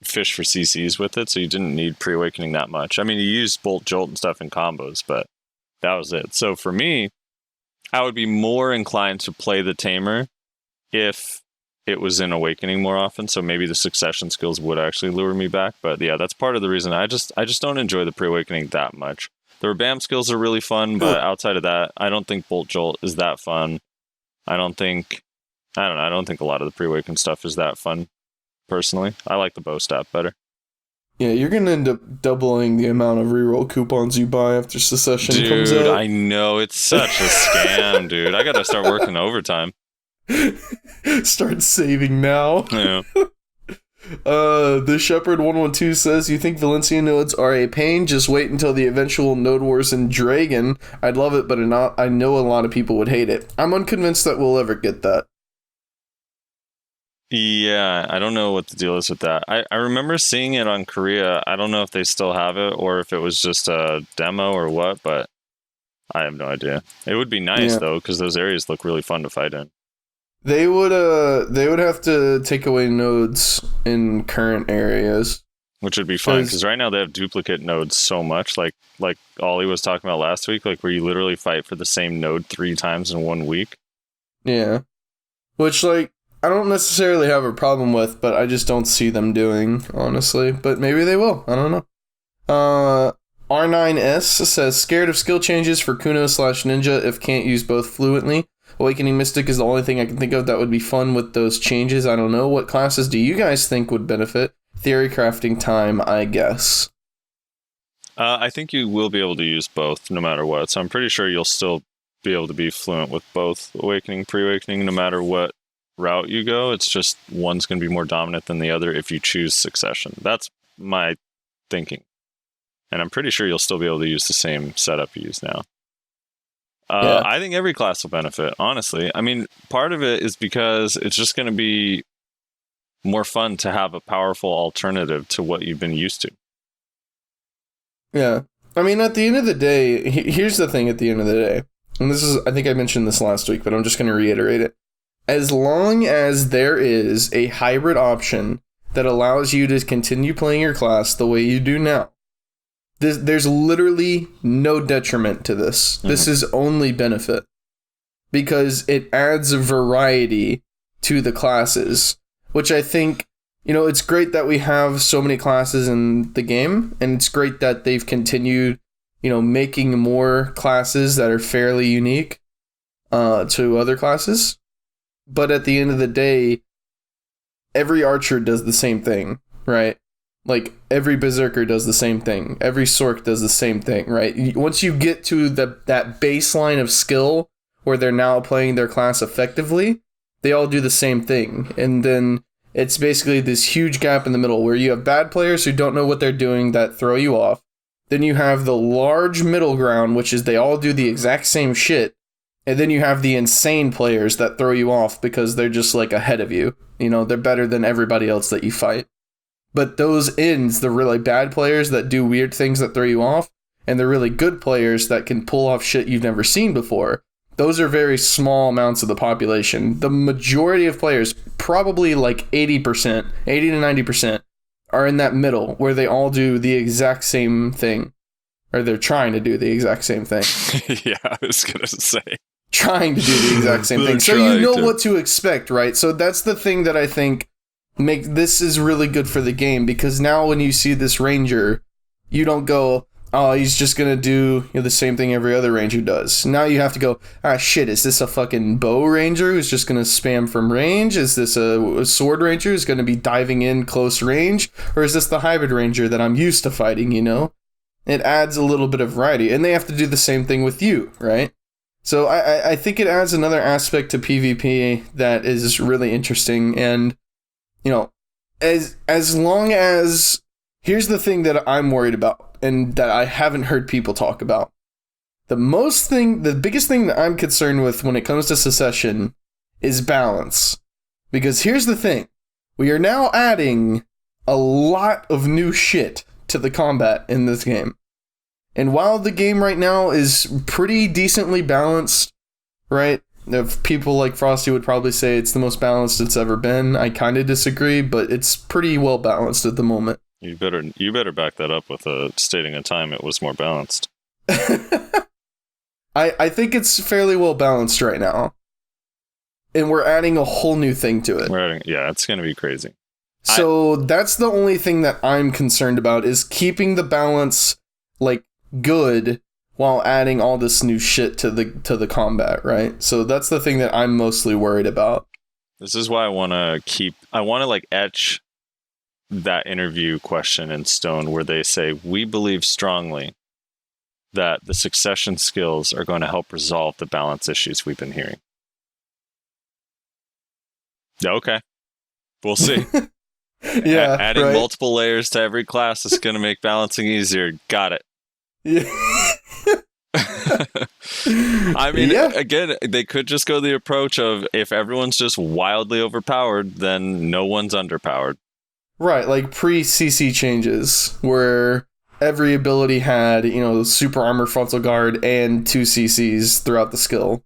fish for CCs with it, so you didn't need Pre-Awakening that much. I mean, you used Bolt Jolt and stuff in combos, but that was it. So for me, I would be more inclined to play the Tamer if it was in Awakening more often, so maybe the succession skills would actually lure me back. But yeah, that's part of the reason I just don't enjoy the Pre-Awakening that much. The Rebam skills are really fun, but outside of that, I don't think Bolt Jolt is that fun. I don't think a lot of the Pre-Awakened stuff is that fun, personally. I like the bow staff better. Yeah, you're going to end up doubling the amount of reroll coupons you buy after Secession comes out. Dude, I know. It's such a scam, dude. I got to start working overtime. Start saving now. Yeah. The Shepherd 112 says, you think Valencia nodes are a pain? Just wait until the eventual Node Wars in Dragon. I'd love it, but I know a lot of people would hate it. I'm unconvinced that we'll ever get that. Yeah, I don't know what the deal is with that. I remember seeing it on Korea. I don't know if they still have it or if it was just a demo or what, but I have no idea. It would be nice, though, because those areas look really fun to fight in. They would have to take away nodes in current areas, which would be fun because right now they have duplicate nodes so much, like Ollie was talking about last week, like where you literally fight for the same node 3 times in 1 week. Yeah, which I don't necessarily have a problem with, but I just don't see them doing, honestly. But maybe they will. I don't know. R9S says, scared of skill changes for Kuno/Ninja if can't use both fluently. Awakening Mystic is the only thing I can think of that would be fun with those changes. I don't know. What classes do you guys think would benefit? Theory crafting time, I guess. I think you will be able to use both no matter what. So I'm pretty sure you'll still be able to be fluent with both Awakening, Pre-Awakening, no matter what route you go. It's just one's going to be more dominant than the other if you choose Succession. That's my thinking. And I'm pretty sure you'll still be able to use the same setup you use now. Yeah. I think every class will benefit, honestly. I mean, part of it is because it's just going to be more fun to have a powerful alternative to what you've been used to. Yeah. I mean, at the end of the day, here's the thing at the end of the day. And this is, I think I mentioned this last week, but I'm just going to reiterate it. As long as there is a hybrid option that allows you to continue playing your class the way you do now, there's literally no detriment to this. Mm-hmm. This is only benefit. Because it adds a variety to the classes, which I think, it's great that we have so many classes in the game, and it's great that they've continued, making more classes that are fairly unique to other classes. But at the end of the day, every archer does the same thing, right? Like, every berserker does the same thing. Every sork does the same thing, right? Once you get to that baseline of skill where they're now playing their class effectively, they all do the same thing. And then it's basically this huge gap in the middle where you have bad players who don't know what they're doing that throw you off. Then you have the large middle ground, which is they all do the exact same shit. And then you have the insane players that throw you off because they're just like ahead of you. They're better than everybody else that you fight. But those ends, the really bad players that do weird things that throw you off, and the really good players that can pull off shit you've never seen before, those are very small amounts of the population. The majority of players, probably like 80%, 80 to 90%, are in that middle where they all do the exact same thing. Or they're trying to do the exact same thing. Yeah, I was going to say. Trying to do the exact same thing. So you know what to expect, right? So that's the thing that I think this is really good for the game, because now when you see this ranger, you don't go, oh, he's just going to do the same thing every other ranger does. Now you have to go, shit, is this a fucking bow ranger who's just going to spam from range? Is this a sword ranger who's going to be diving in close range? Or is this the hybrid ranger that I'm used to fighting, It adds a little bit of variety, and they have to do the same thing with you, right? So I think it adds another aspect to PvP that is really interesting, and, as long as... Here's the thing that I'm worried about, and that I haven't heard people talk about. The biggest thing that I'm concerned with when it comes to Secession is balance. Because here's the thing. We are now adding a lot of new shit to the combat in this game. And while the game right now is pretty decently balanced, right? If people like Frosty would probably say it's the most balanced it's ever been. I kind of disagree, but it's pretty well balanced at the moment. You better back that up with stating a time it was more balanced. I think it's fairly well balanced right now. And we're adding a whole new thing to it. It's going to be crazy. So that's the only thing that I'm concerned about, is keeping the balance good while adding all this new shit to the combat, right? So that's the thing that I'm mostly worried about. This is why I want to etch that interview question in stone where they say, we believe strongly that the succession skills are going to help resolve the balance issues we've been hearing. Okay. We'll see. Yeah. Adding multiple layers to every class is going to make balancing easier. Got it. Yeah. I mean, Again, they could just go the approach of, if everyone's just wildly overpowered, then no one's underpowered. Right, like pre-CC changes, where every ability had, super armor, frontal guard, and 2 CCs throughout the skill.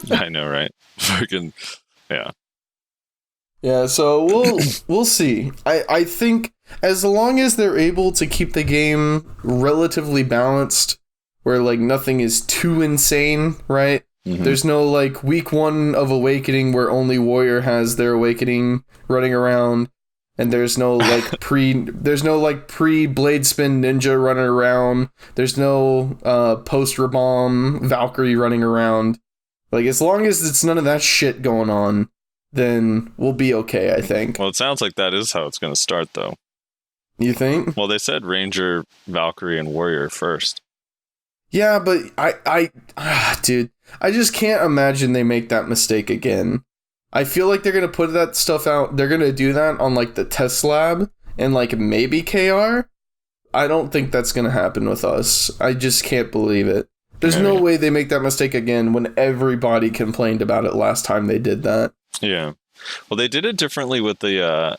I know, right? Fucking, yeah. Yeah, so we'll see. I think as long as they're able to keep the game relatively balanced, where nothing is too insane, right? Mm-hmm. There's no week 1 of Awakening where only Warrior has their Awakening running around. And there's no pre Blade Spin Ninja running around. There's no post Rabomb Valkyrie running around. As long as it's none of that shit going on, then we'll be okay, I think. Well, it sounds like that is how it's going to start, though. You think? Well, they said Ranger, Valkyrie, and Warrior first. Yeah, but dude, I just can't imagine they make that mistake again. I feel like they're gonna put that stuff out. They're gonna do that on like the test lab and like maybe KR. I don't think that's gonna happen with us. I just can't believe it. There's no way they make that mistake again when everybody complained about it last time they did that. Yeah. Well, they did it differently with the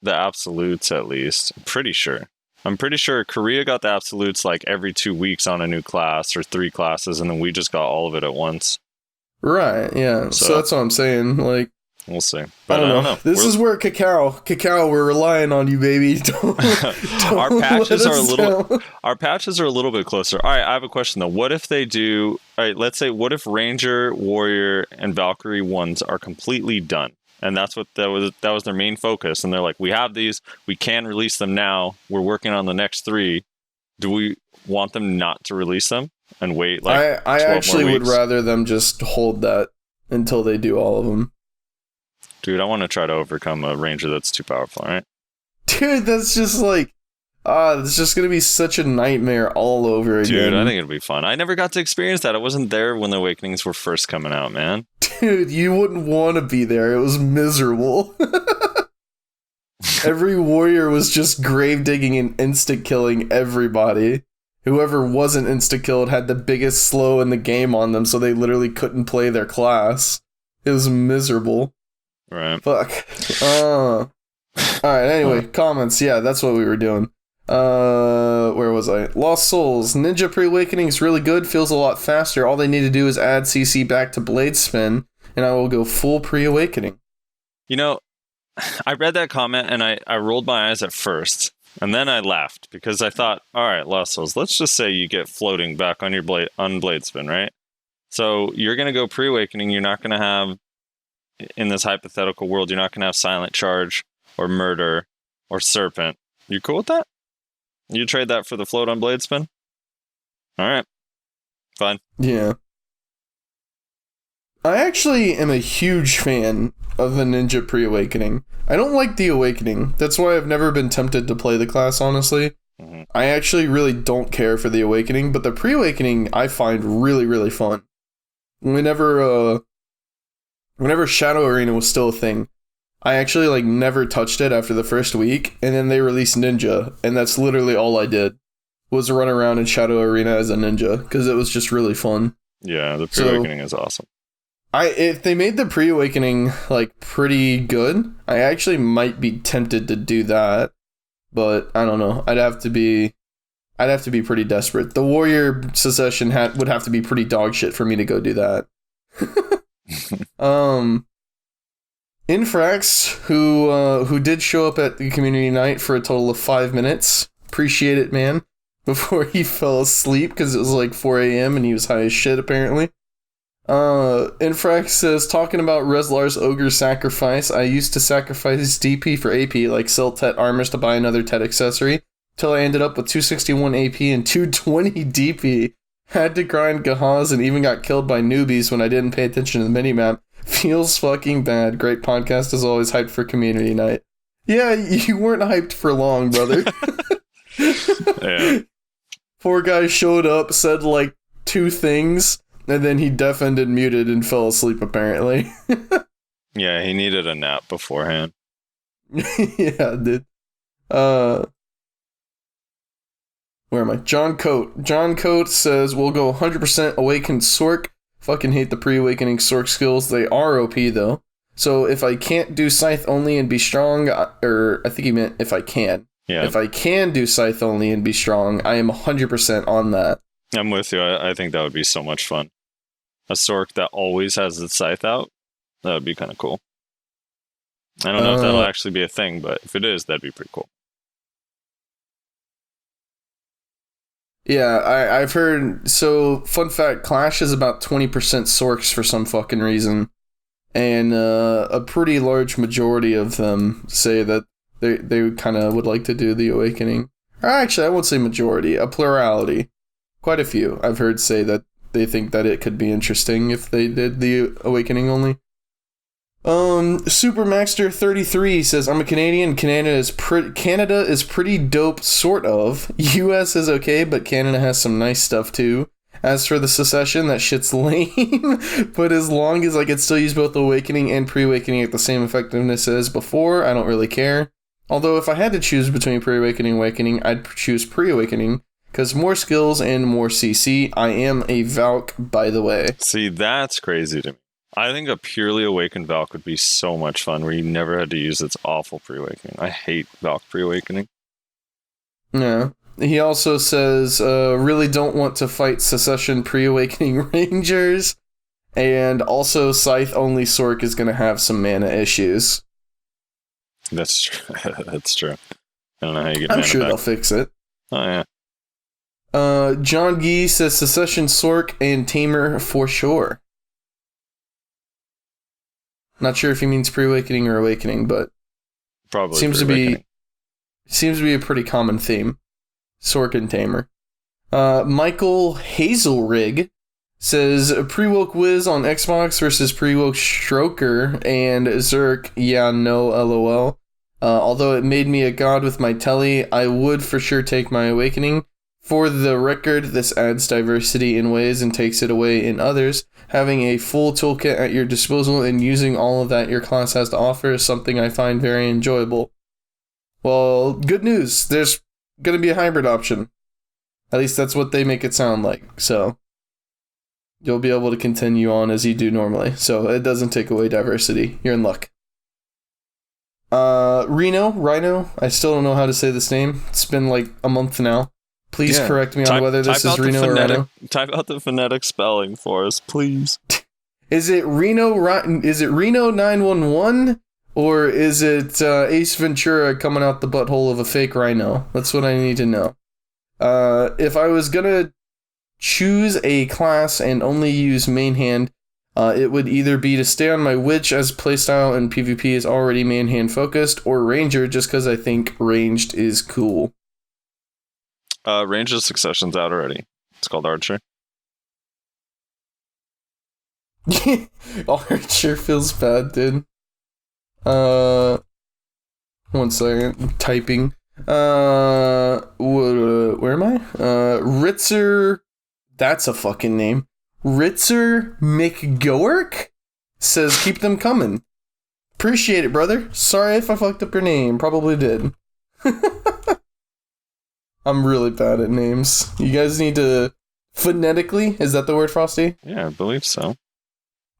absolutes, at least. I'm pretty sure Korea got the absolutes like every 2 weeks on a new class or 3 classes, and then we just got all of it at once. Right, yeah. So that's what I'm saying. Like, we'll see. But I don't know. This is where Cacao, we're relying on you, baby. Our patches are a little bit closer. All right, I have a question though. What if they do? All right, let's say what if Ranger, Warrior, and Valkyrie ones are completely done, and that was their main focus, and they're like, we have these, we can release them now. We're working on the next 3. Do we want them not to release them and wait like? I actually would rather them just hold that until they do all of them. Dude, I want to try to overcome a Ranger that's too powerful, right? Dude, that's just like, it's just going to be such a nightmare all over again. Dude, I think it'll be fun. I never got to experience that. I wasn't there when the Awakenings were first coming out, man. Dude, you wouldn't want to be there. It was miserable. Every warrior was just grave digging and insta-killing everybody. Whoever wasn't insta-killed had the biggest slow in the game on them, so they literally couldn't play their class. It was miserable. Right. Fuck. Alright, anyway, comments. Yeah, that's what we were doing. Where was I? Lost Souls. Ninja Pre-Awakening is really good, feels a lot faster. All they need to do is add CC back to Blade Spin, and I will go full Pre-Awakening. You know, I read that comment and I rolled my eyes at first, and then I laughed because I thought, all right, Lost Souls, let's just say you get floating back on your Blade Spin, right? So you're going to go Pre-Awakening, you're not going to have, in this hypothetical world, you're not going to have Silent Charge or Murder or Serpent. You cool with that? You trade that for the float on Blade Spin? Alright. Fine. Yeah. I actually am a huge fan of the Ninja Pre-Awakening. I don't like the Awakening. That's why I've never been tempted to play the class, honestly. Mm-hmm. I actually really don't care for the Awakening, but the Pre-Awakening I find really, really fun. Whenever Shadow Arena was still a thing, I actually like never touched it after the first week, and then they released Ninja, and that's literally all I did, was run around in Shadow Arena as a ninja, because it was just really fun. Yeah, the Pre-Awakening is awesome. If they made the Pre-Awakening like pretty good, I actually might be tempted to do that, but I don't know. I'd have to be pretty desperate. The Warrior Secession would have to be pretty dog shit for me to go do that. Infrax, who did show up at the community night for a total of 5 minutes. Appreciate it, man. Before he fell asleep because it was like 4 a.m. and he was high as shit, apparently. Infrax says, talking about Rezlar's Ogre sacrifice, I used to sacrifice DP for AP, like sell Tet armors to buy another Tet accessory, till I ended up with 261 AP and 220 DP. Had to grind Gahaz and even got killed by newbies when I didn't pay attention to the minimap. Feels fucking bad. Great podcast as always, hyped for community night. Yeah, you weren't hyped for long, brother. Yeah. Poor guy showed up, said like 2 things, and then he deafened and muted and fell asleep, apparently. Yeah, he needed a nap beforehand. Yeah, dude. Where am I? John Coate says, we'll go 100% Awakened Sork. Fucking hate the pre-awakening Sork skills. They are OP, though. So if I can't do Scythe only and be strong, or I think he meant if I can. Yeah. If I can do Scythe only and be strong, I am 100% on that. I'm with you. I think that would be so much fun. A Sork that always has its Scythe out, that would be kind of cool. I don't know if that'll actually be a thing, but if it is, that'd be pretty cool. Yeah, I've heard... So, fun fact, Clash is about 20% Sorks for some fucking reason. And a pretty large majority of them say that they kind of would like to do the Awakening. Or actually, I won't say majority, a plurality. Quite a few I've heard say that they think that it could be interesting if they did the Awakening only. Supermaxter33 says, I'm a Canadian. Canada is pretty dope, sort of. US is okay, but Canada has some nice stuff too. As for the secession, that shit's lame. But as long as I could still use both Awakening and Pre-Awakening at the same effectiveness as before, I don't really care. Although if I had to choose between Pre-Awakening and Awakening, I'd choose Pre-Awakening. Because more skills and more CC. I am a Valk, by the way. See, that's crazy to me. I think a purely awakened Valk would be so much fun where you never had to use its awful pre-awakening. I hate Valk pre-awakening. Yeah. He also says, really don't want to fight Secession pre-awakening Rangers. And also Scythe-only Sork is going to have some mana issues. That's true. That's true. I don't know how you get I'm mana sure back. they'll fix it. Oh, yeah. John Gee says Secession Sork and Tamer for sure. Not sure if he means pre-awakening or awakening, but Probably seems to pre-awakening. be a pretty common theme. Sork and Tamer. Michael Hazelrig says pre-woke Wiz on Xbox versus pre-woke Stroker and Zerk. Yeah, no, lol. Although it made me a god with my telly, I would for sure take my awakening. For the record, this adds diversity in ways and takes it away in others. Having a full toolkit at your disposal and using all of that your class has to offer is something I find very enjoyable. Well, good news. There's going to be a hybrid option. At least that's what they make it sound like. So you'll be able to continue on as you do normally. So it doesn't take away diversity. You're in luck. Rhino, I still don't know how to say this name. It's been like a month now. Please correct me on whether this is Reno or Rhino. Type out the phonetic spelling for us, please. Is it Reno 911? Or is it Ace Ventura coming out the butthole of a fake rhino? That's what I need to know. If I was gonna choose a class and only use main hand, it would either be to stay on my Witch as playstyle and PvP is already main hand focused, or Ranger just because I think ranged is cool. Range of Succession's out already. It's called Archer. Archer feels bad, dude. 1 second. Typing. Where am I? Ritzer. That's a fucking name. Ritzer McGowerk says keep them coming. Appreciate it, brother. Sorry if I fucked up your name. Probably did. I'm really bad at names. You guys need to phonetically, is that the word, Frosty? Yeah, I believe so.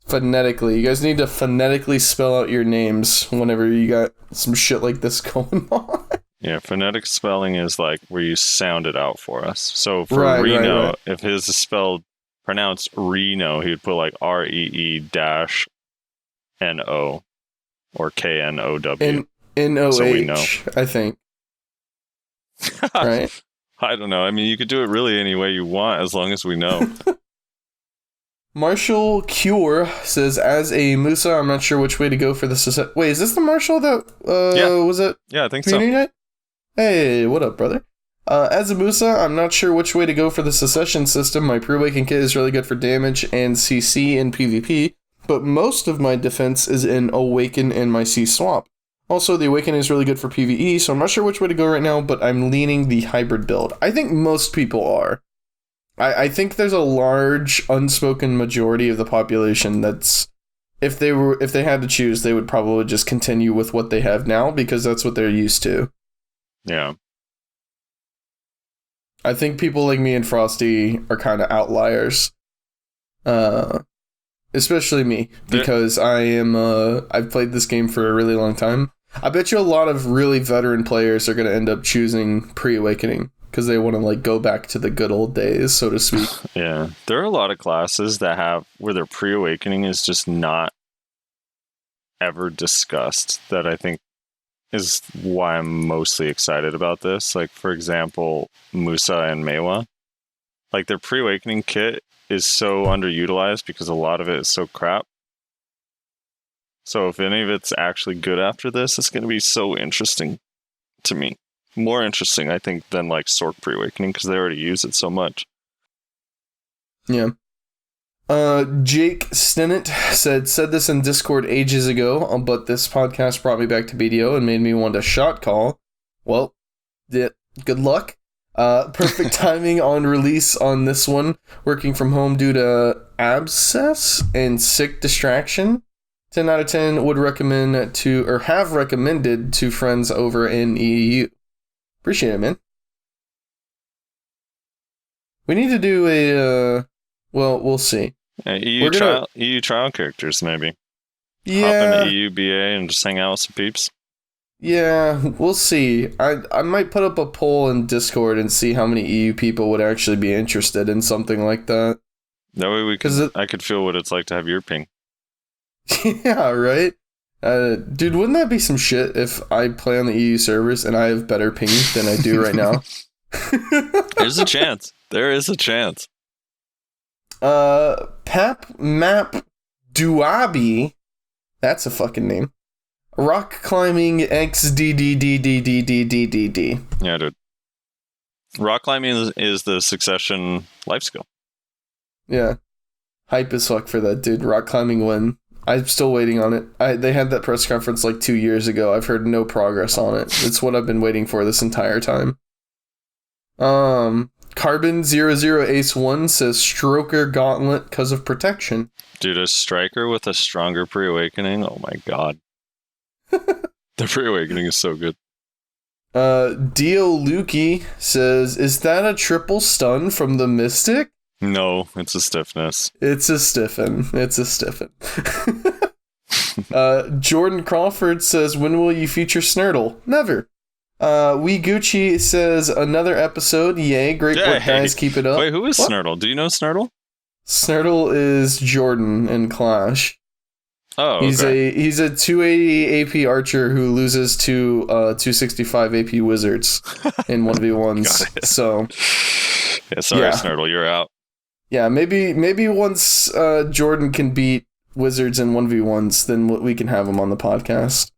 Phonetically. You guys need to phonetically spell out your names whenever you got some shit like this going on. Yeah, phonetic spelling is like where you sound it out for us. So for Reno, right. if his is spelled pronounced Reno, he would put like REE-NO or KNOW. N-O-H, So we know. I think. Right? I don't know. I mean, you could do it really any way you want as long as we know. Marshall Cure says, as a Musa, I'm not sure which way to go for this. Wait, is this the Marshall that was it? Yeah, I think Community so. Night? Hey, what up, brother? As a Musa, I'm not sure which way to go for the Secession system. My pre-awaken kit is really good for damage and CC in PvP, but most of my defense is in Awaken and my C-Swap. Also, the Awaken is really good for PvE, so I'm not sure which way to go right now, but I'm leaning the hybrid build. I think most people are. I think there's a large unspoken majority of the population that's, if they had to choose, they would probably just continue with what they have now because that's what they're used to. Yeah. I think people like me and Frosty are kind of outliers. Especially me, because I've played this game for a really long time. I bet you a lot of really veteran players are going to end up choosing pre-awakening because they want to like go back to the good old days, so to speak. Yeah. There are a lot of classes that have where their pre-awakening is just not ever discussed, that I think is why I'm mostly excited about this. Like, for example, Musa and Mewa. Like, their pre-awakening kit is so underutilized because a lot of it is so crap. So if any of it's actually good after this, it's going to be so interesting to me. More interesting, I think, than like Sork pre-awakening because they already use it so much. Yeah. Jake Stennett said this in Discord ages ago, but this podcast brought me back to BDO and made me want a shot call. Well, good luck. Perfect timing on release on this one. Working from home due to abscess and sick distraction. 10 out of 10 would recommend to, or have recommended to friends over in EU. Appreciate it, man. We need to do a, well, we'll see. EU trial characters, maybe. Yeah. Hop into EU BA and just hang out with some peeps. Yeah, we'll see. I might put up a poll in Discord and see how many EU people would actually be interested in something like that. That way I could feel what it's like to have your ping. Yeah, right? Dude, wouldn't that be some shit if I play on the EU servers and I have better ping than I do right now? There's a chance. There is a chance. Pap Map Duabi. That's a fucking name. Rock climbing XDDDDDDDD. Yeah, dude. Rock climbing is the succession life skill. Yeah. Hype as fuck for that, dude. Rock climbing win. I'm still waiting on it. They had that press conference like 2 years ago. I've heard no progress on it. It's what I've been waiting for this entire time. Carbon 00 Ace 1 says Stroker Gauntlet because of protection. Dude, a striker with a stronger pre-awakening? Oh my god. The pre-awakening is so good. Dio Lukey says, is that a triple stun from the Mystic? No, it's a stiffness. It's a stiffen. Jordan Crawford says, when will you feature Snurtle? Never. Wee Gucci says, another episode. Yay, great work, guys. Keep it up. Wait, who is Snurtle? Do you know Snurtle? Snurtle is Jordan in Clash. Oh, okay. He's a 280 AP archer who loses to 265 AP wizards in 1v1s. So, yeah, sorry, Snurtle, you're out. Yeah, maybe once Jordan can beat wizards in 1v1s, then we can have him on the podcast.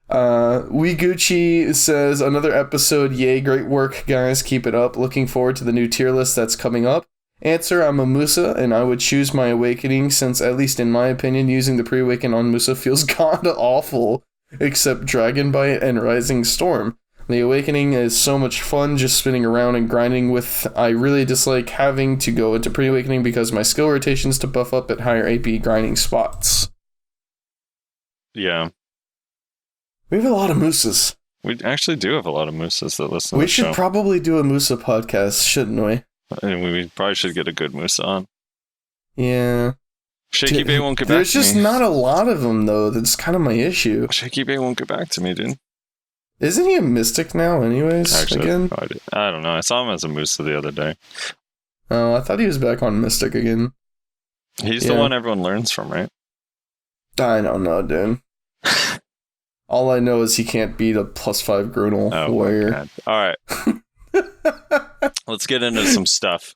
Wee Gucci says, another episode. Yay, great work, guys. Keep it up. Looking forward to the new tier list that's coming up. Answer, I'm a Musa, and I would choose my Awakening since, at least in my opinion, using the pre-Awaken on Musa feels god-awful, except Dragon Bite and Rising Storm. The Awakening is so much fun just spinning around and grinding with. I really dislike having to go into pre-Awakening because my skill rotations to buff up at higher AP grinding spots. Yeah. We have a lot of Musas. We actually do have a lot of Musas that listen to We the should show. probably do a Musa podcast, shouldn't we? And we probably should get a good Musa on. Yeah. Shaky Bay won't get back to me. There's just not a lot of them, though. That's kind of my issue. Shaky Bay won't get back to me, dude. Isn't he a Mystic now, anyways? Actually, again? I don't know. I saw him as a Musa the other day. Oh, I thought he was back on Mystic again. He's the one everyone learns from, right? I don't know, dude. All I know is he can't beat a +5 Grunel warrior. All right. Let's get into some stuff.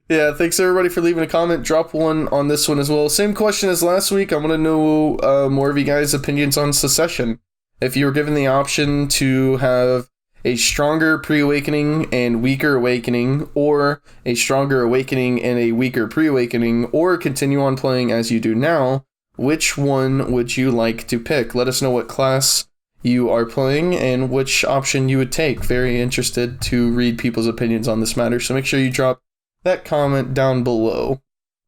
Yeah, thanks everybody for leaving a comment. Drop one on this one as well. Same question as last week. I want to know more of you guys' opinions on Secession. If you were given the option to have a stronger pre-awakening and weaker awakening, or a stronger awakening and a weaker pre-awakening, or continue on playing as you do now, which one would you like to pick? Let us know what class you are playing and which option you would take. Very interested to read people's opinions on this matter, so make sure you drop that comment down below.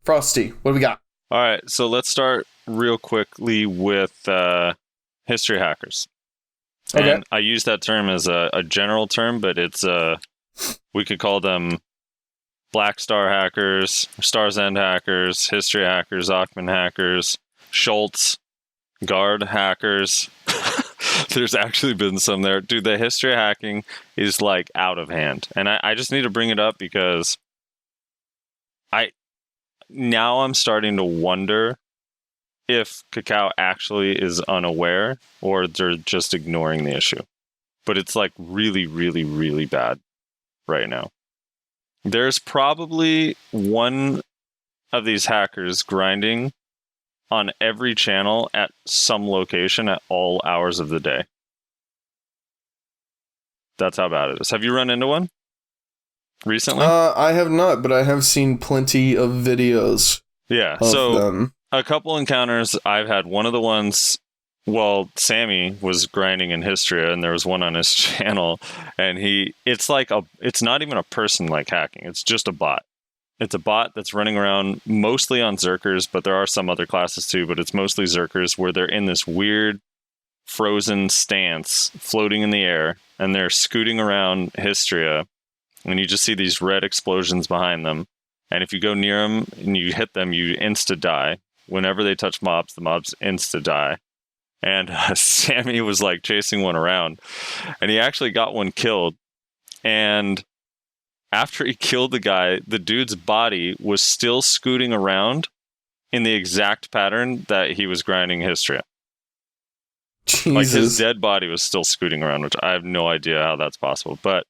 Frosty, what do we got? All right, so let's start real quickly with Hystria Hackers. Okay. And I use that term as a general term, but it's we could call them Black Star Hackers, Star's End Hackers, Hystria Hackers, Achman Hackers, Schultz, Guard Hackers. There's actually been some there. Dude, the Hystria hacking is like out of hand. And I just need to bring it up because I'm starting to wonder if Cacao actually is unaware or they're just ignoring the issue. But it's like really, really, really bad right now. There's probably one of these hackers grinding on every channel at some location at all hours of the day. That's how bad it is. Have you run into one recently? I have not, but I have seen plenty of videos. Yeah. of So them. a couple encounters I've had. One of the ones, well, Sammy was grinding in Hystria, and there was one on his channel, and it's not even a person like hacking. It's just a bot. It's a bot that's running around mostly on Zerkers, but there are some other classes too, but it's mostly Zerkers, where they're in this weird frozen stance floating in the air, and they're scooting around Hystria, and you just see these red explosions behind them. And if you go near them and you hit them, you insta-die. Whenever they touch mobs, the mobs insta-die. And Sammy was like chasing one around, and he actually got one killed. And after he killed the guy, the dude's body was still scooting around in the exact pattern that he was grinding Hystria. Jesus. Like, his dead body was still scooting around, which I have no idea how that's possible. But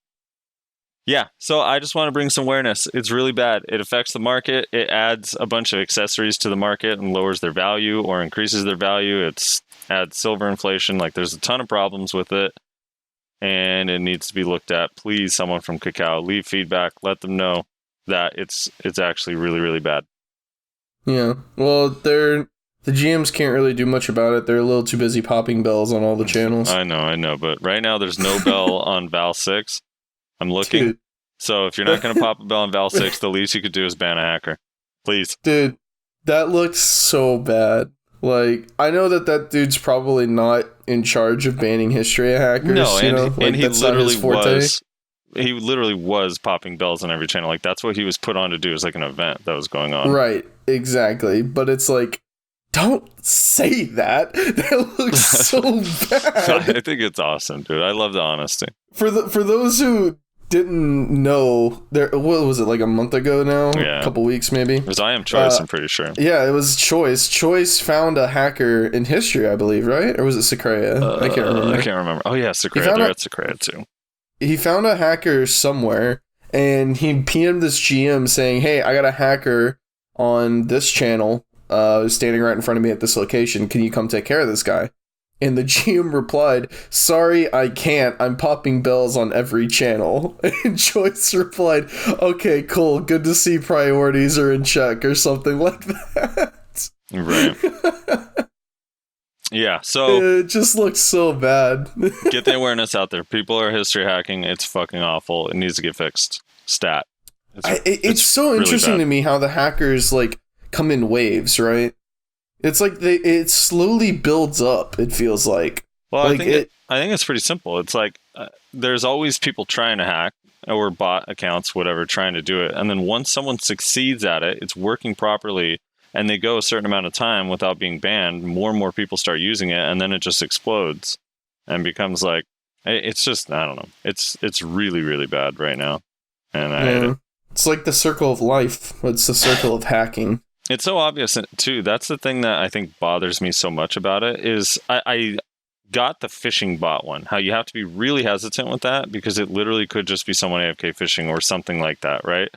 yeah, so I just want to bring some awareness. It's really bad. It affects the market. It adds a bunch of accessories to the market and lowers their value or increases their value. It adds silver inflation. Like, there's a ton of problems with it, and it needs to be looked at. Please, someone from Cacao, leave feedback. Let them know that it's actually really, really bad. Yeah. Well, the GMs can't really do much about it. They're a little too busy popping bells on all the channels. I know. But right now, there's no bell on Val 6. I'm looking. Dude. So if you're not going to pop a bell on Val 6, the least you could do is ban a hacker. Please. Dude, that looks so bad. Like, I know that dude's probably not in charge of banning Hystria Hackers. No, and he that's not literally his forte. was. He literally was popping bells on every channel. Like, that's what he was put on to do. It was like an event that was going on. Right, exactly. But it's like, don't say that. That looks so bad. I think it's awesome, dude. I love the honesty. For those who didn't know, what was it, like a month ago now? Yeah. A couple weeks maybe? It was I Am Choice, I'm pretty sure. Yeah, it was Choice. Choice found a hacker in Hystria, I believe, right? Or was it Secrea? I can't remember. Oh yeah, Secrea. They're at Secrea too. He found a hacker somewhere, and he PM'd this GM saying, hey, I got a hacker on this channel standing right in front of me at this location. Can you come take care of this guy? And the GM replied, sorry, I can't. I'm popping bells on every channel. And Choice replied, okay, cool. Good to see priorities are in check or something like that. Right. Yeah, so it just looks so bad. Get the awareness out there. People are history hacking. It's fucking awful. It needs to get fixed. Stat. It's so really interesting bad to me how the hackers like come in waves, right? It's like it slowly builds up. It feels like. Well, like I think it's pretty simple. It's like there's always people trying to hack or bot accounts, whatever, trying to do it, and then once someone succeeds at it, it's working properly, and they go a certain amount of time without being banned. More and more people start using it, and then it just explodes and becomes like it's just I don't know. It's really really bad right now, and I hate it. It's like the circle of life. It's the circle of hacking. It's so obvious, too. That's the thing that I think bothers me so much about it is I got the phishing bot one. How you have to be really hesitant with that because it literally could just be someone AFK phishing or something like that, right?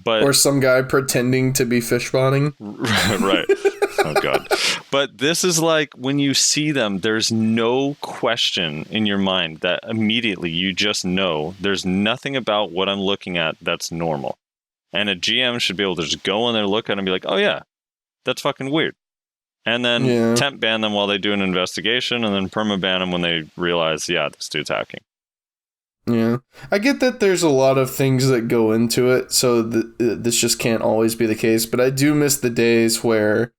Or some guy pretending to be fish botting. Right. Oh, God. But this is like when you see them, there's no question in your mind that immediately you just know there's nothing about what I'm looking at that's normal. And a GM should be able to just go in there, look at it, and be like, oh, yeah, that's fucking weird. And then temp ban them while they do an investigation, and then perma ban them when they realize, yeah, this dude's hacking. Yeah. I get that there's a lot of things that go into it, so this just can't always be the case. But I do miss the days where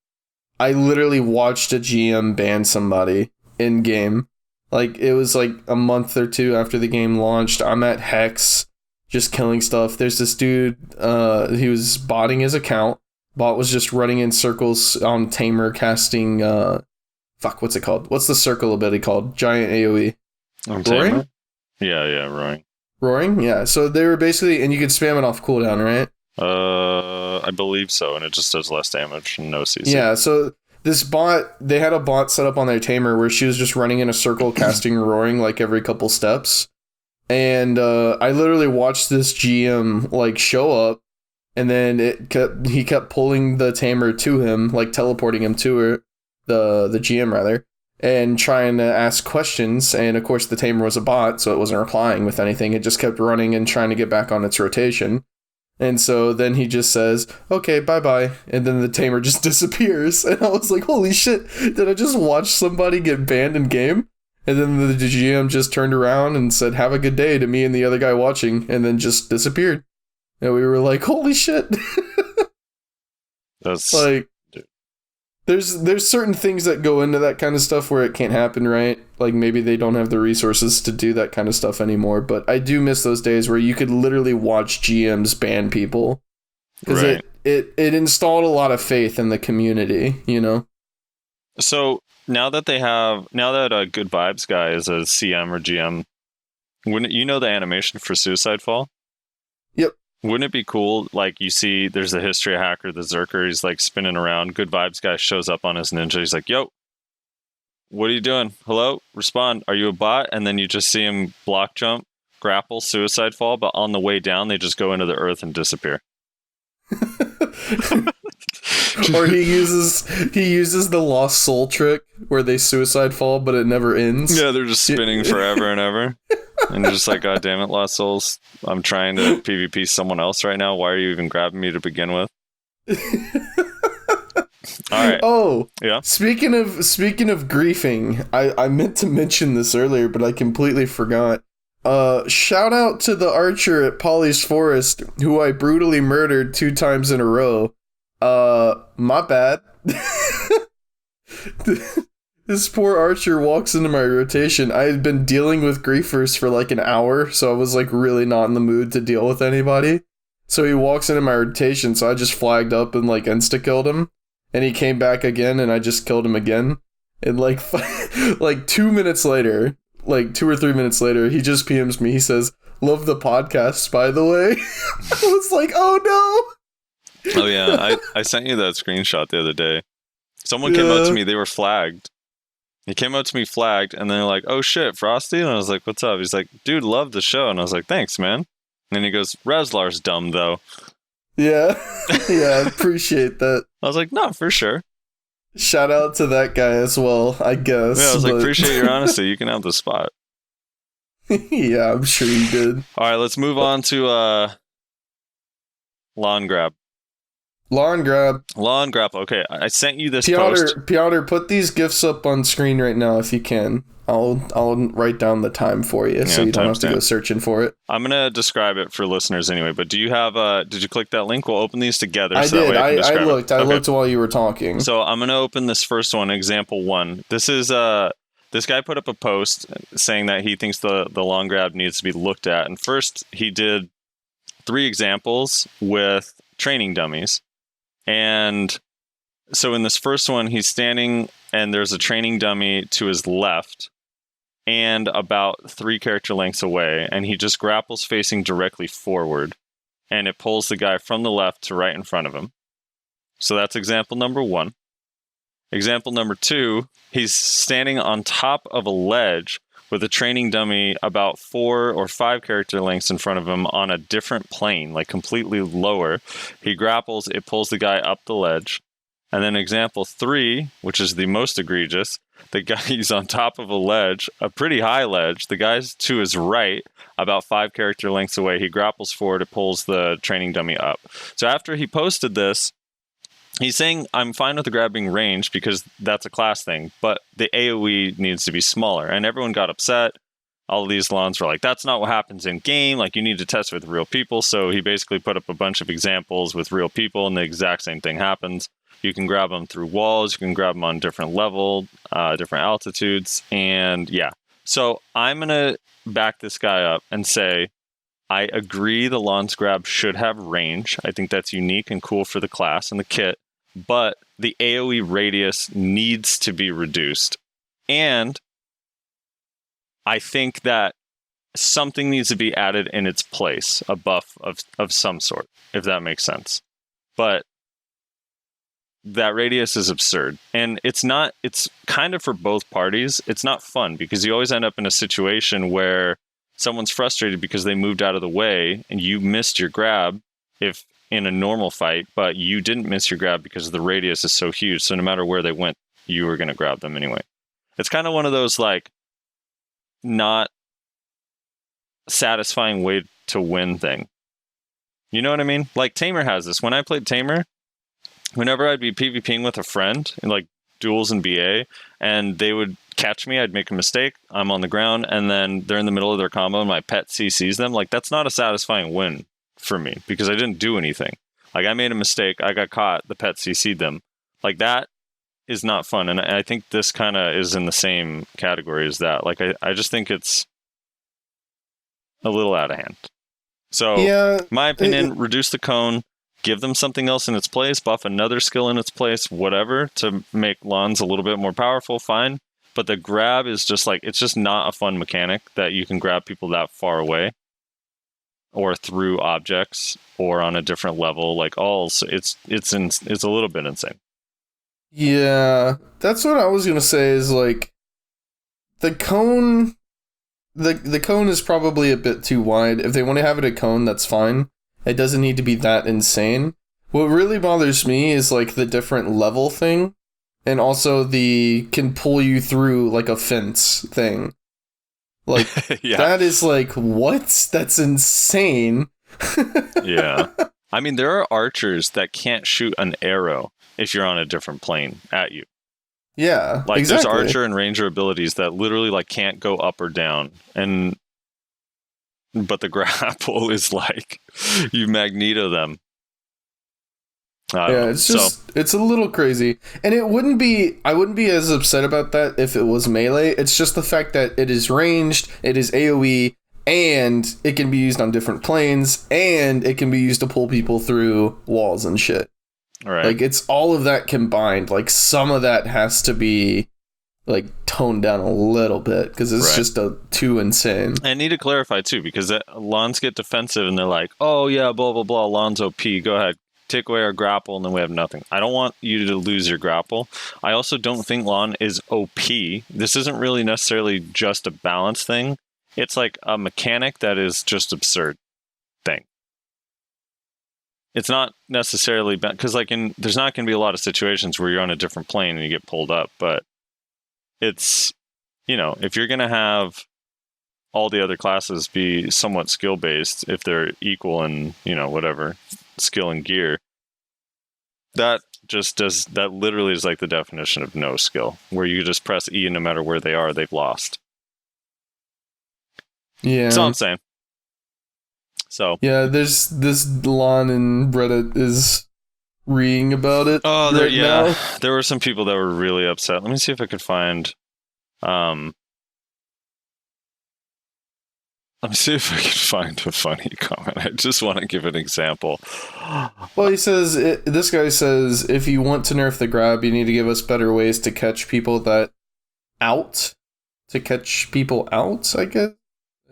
I literally watched a GM ban somebody in-game. Like, it was like a month or two after the game launched. I'm at Hex, just killing stuff. There's this dude, he was botting his account. Bot was just running in circles on Tamer casting, what's it called? What's the circle ability called? Giant AoE. Roaring? Yeah, roaring. Roaring? Yeah, so they were basically, and you could spam it off cooldown, right? I believe so, and it just does less damage and no CC. Yeah, so this bot, they had a bot set up on their Tamer where she was just running in a circle casting roaring like every couple steps. And I literally watched this GM like show up, and then he kept pulling the Tamer to him, like teleporting him to her, the GM rather, and trying to ask questions. And of course the Tamer was a bot, so it wasn't replying with anything. It just kept running and trying to get back on its rotation. And so then he just says, okay, bye-bye. And then the tamer just disappears. And I was like, holy shit, did I just watch somebody get banned in game? And then the GM just turned around and said, have a good day to me and the other guy watching, and then just disappeared. And we were like, holy shit. That's like, there's certain things that go into that kind of stuff where it can't happen, right? Like maybe they don't have the resources to do that kind of stuff anymore. But I do miss those days where you could literally watch GMs ban people. Because right. it installed a lot of faith in the community, you know? So now that a Good Vibes guy is a CM or GM, wouldn't you know the animation for Suicide Fall? Yep. Wouldn't it be cool, like, you see there's a Hystria Hacker, the Zerker, he's, like, spinning around. Good Vibes guy shows up on his ninja. He's like, yo, what are you doing? Hello? Respond. Are you a bot? And then you just see him block jump, grapple, Suicide Fall, but on the way down, they just go into the earth and disappear. Or he uses the Lost Soul trick where they Suicide Fall, but it never ends. Yeah, they're just spinning forever and ever. And just like, God damn it, Lost Souls. I'm trying to PvP someone else right now. Why are you even grabbing me to begin with? All right. Oh, yeah. Speaking of griefing, I meant to mention this earlier, but I completely forgot. Shout out to the archer at Polly's Forest, who I brutally murdered 2 times in a row. My bad. This poor archer walks into my rotation. I had been dealing with griefers for like an hour, so I was like really not in the mood to deal with anybody. So he walks into my rotation, so I just flagged up and like insta-killed him. And he came back again, and I just killed him again. And like, like 2 minutes later, like 2 or 3 minutes later, he just PMs me. He says, "Love the podcast, by the way." I was like, oh no. Oh yeah, I sent you that screenshot the other day. Someone came up to me, they were flagged. He came up to me flagged, and they're like, "Oh shit, Frosty?" And I was like, "What's up?" He's like, "Dude, love the show." And I was like, "Thanks, man." And then he goes, "Rezlar's dumb, though." Yeah. Yeah, I appreciate that. I was like, "No, for sure." Shout out to that guy as well, I guess. Yeah, I was like, "Appreciate your honesty. You can have the spot." Yeah, I'm sure you did. All right, let's move on to Lahn Grab. Lahn Grab. Lahn Grab. Okay, I sent you this post. Piotr, put these GIFs up on screen right now if you can. I'll write down the time for you, so you don't have to go searching for it. I'm gonna describe it for listeners anyway. But do you have? Did you click that link? We'll open these together. I did. I looked. I Okay. looked while you were talking. So I'm gonna open this first one. Example 1. This is this guy put up a post saying that he thinks the Lahn Grab needs to be looked at. And first, he did 3 examples with training dummies. And so in this first one, he's standing and there's a training dummy to his left and about 3 character lengths away. And he just grapples facing directly forward. And it pulls the guy from the left to right in front of him. So that's example number 1. Example number 2, he's standing on top of a ledge with a training dummy about 4 or 5 character lengths in front of him on a different plane, like completely lower. He grapples, it pulls the guy up the ledge. And then example 3, which is the most egregious, the guy's on top of a ledge, a pretty high ledge. The guy's to his right, about 5 character lengths away. He grapples forward, it pulls the training dummy up. So after he posted this, he's saying, I'm fine with the grab being ranged because that's a class thing, but the AoE needs to be smaller. And everyone got upset. All of these Lahns were like, that's not what happens in game. Like, you need to test with real people. So he basically put up a bunch of examples with real people, and the exact same thing happens. You can grab them through walls. You can grab them on different level, different altitudes. And yeah, so I'm going to back this guy up and say, I agree the Lahn's Grab should have range. I think that's unique and cool for the class and the kit. But the AoE radius needs to be reduced. And I think that something needs to be added in its place, a buff of some sort, if that makes sense. But that radius is absurd. And it's kind of for both parties. It's not fun because you always end up in a situation where someone's frustrated because they moved out of the way and you missed your grab if in a normal fight, but you didn't miss your grab because the radius is so huge. So no matter where they went, you were going to grab them anyway. It's kind of one of those like not satisfying way to win thing. You know what I mean? Like Tamer has this. When I played Tamer, whenever I'd be PvPing with a friend in like duels and BA, and they would catch me, I'd make a mistake, I'm on the ground, and then they're in the middle of their combo and my pet CCs them. Like, that's not a satisfying win for me because I didn't do anything. Like, I made a mistake, I got caught, the pet CC'd them. Like, that is not fun. And I think this kind of is in the same category as that. Like, I just think it's a little out of hand. So, Yeah, my opinion, reduce the cone, give them something else in its place, buff another skill in its place, whatever, to make Lahn's a little bit more powerful, fine. But the grab is just like, it's just not a fun mechanic that you can grab people that far away or through objects or on a different level. Like, it's a little bit insane. Yeah, that's what I was gonna say. Is like the cone. The cone is probably a bit too wide. If they want to have it a cone, that's fine. It doesn't need to be that insane. What really bothers me is like the different level thing, and also the can pull you through like a fence thing. Like Yeah. that is like, what? That's insane. Yeah. I mean, there are archers that can't shoot an arrow if you're on a different plane at you. Yeah, Like, exactly. there's archer and ranger abilities that literally like can't go up or down, but the grapple is like you magneto them. Yeah, it's just it's a little crazy, and I wouldn't be as upset about that if it was melee. It's just the fact that it is ranged, it is AoE, and it can be used on different planes, and it can be used to pull people through walls and shit. Right. Like, it's all of that combined. Like, some of that has to be like toned down a little bit because it's just too insane. I need to clarify too, because Lahns get defensive and they're like, "Oh yeah, blah blah blah, Lahn's OP. Go ahead, take away our grapple, and then we have nothing." I don't want you to lose your grapple. I also don't think Lahn is OP. This isn't really necessarily just a balance thing. It's like a mechanic that is just absurd thing. It's not necessarily because like there's not going to be a lot of situations where you're on a different plane and you get pulled up, but it's, if you're going to have all the other classes be somewhat skill based, if they're equal in, whatever skill and gear, that literally is like the definition of no skill, where you just press E and no matter where they are, they've lost. Yeah. That's all I'm saying. So yeah, there's this Lahn in Reddit is reading about it. Oh, now. There were some people that were really upset. Let me see if I could find. Let me see if I can find a funny comment. I just want to give an example. Well, this guy says, if you want to nerf the grab, you need to give us better ways to catch people out, I guess.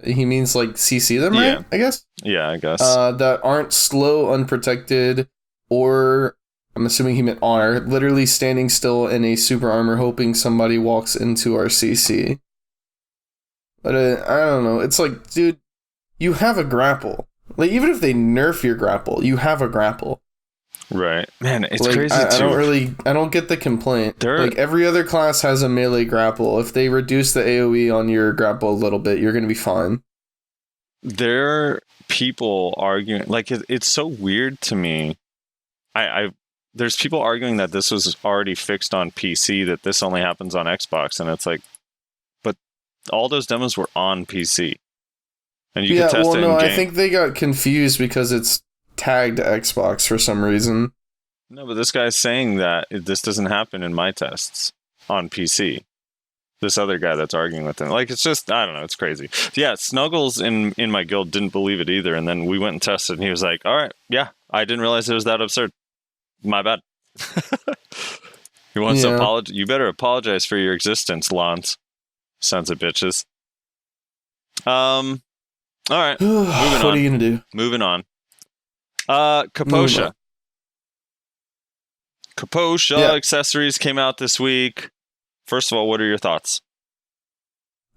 He means like CC them, right? I guess. Yeah, I guess. That aren't slow, unprotected, or I'm assuming he meant are literally standing still in a super armor hoping somebody walks into our CC. But I don't know. It's like, dude, you have a grapple. Like, even if they nerf your grapple, you have a grapple. Right. Man, it's like, crazy too. I don't get the complaint. Like, every other class has a melee grapple. If they reduce the AoE on your grapple a little bit, you're going to be fine. There are people arguing, like, it's so weird to me. There's people arguing that this was already fixed on PC, that this only happens on Xbox, and it's like, but all those demos were on PC. And you can test it in game. I think they got confused because it's tagged Xbox for some reason. No, but this guy's saying that this doesn't happen in my tests on PC. This other guy that's arguing with him. Like, it's just, I don't know, it's crazy. Yeah, Snuggles in my guild didn't believe it either, and then we went and tested, and he was like, all right, yeah, I didn't realize it was that absurd. My bad. He wants to apologize. You better apologize for your existence, Lahns. Sons of bitches. All right, moving on. What are you going to do? Moving on. Capotia. Capotia accessories came out this week. First of all, what are your thoughts?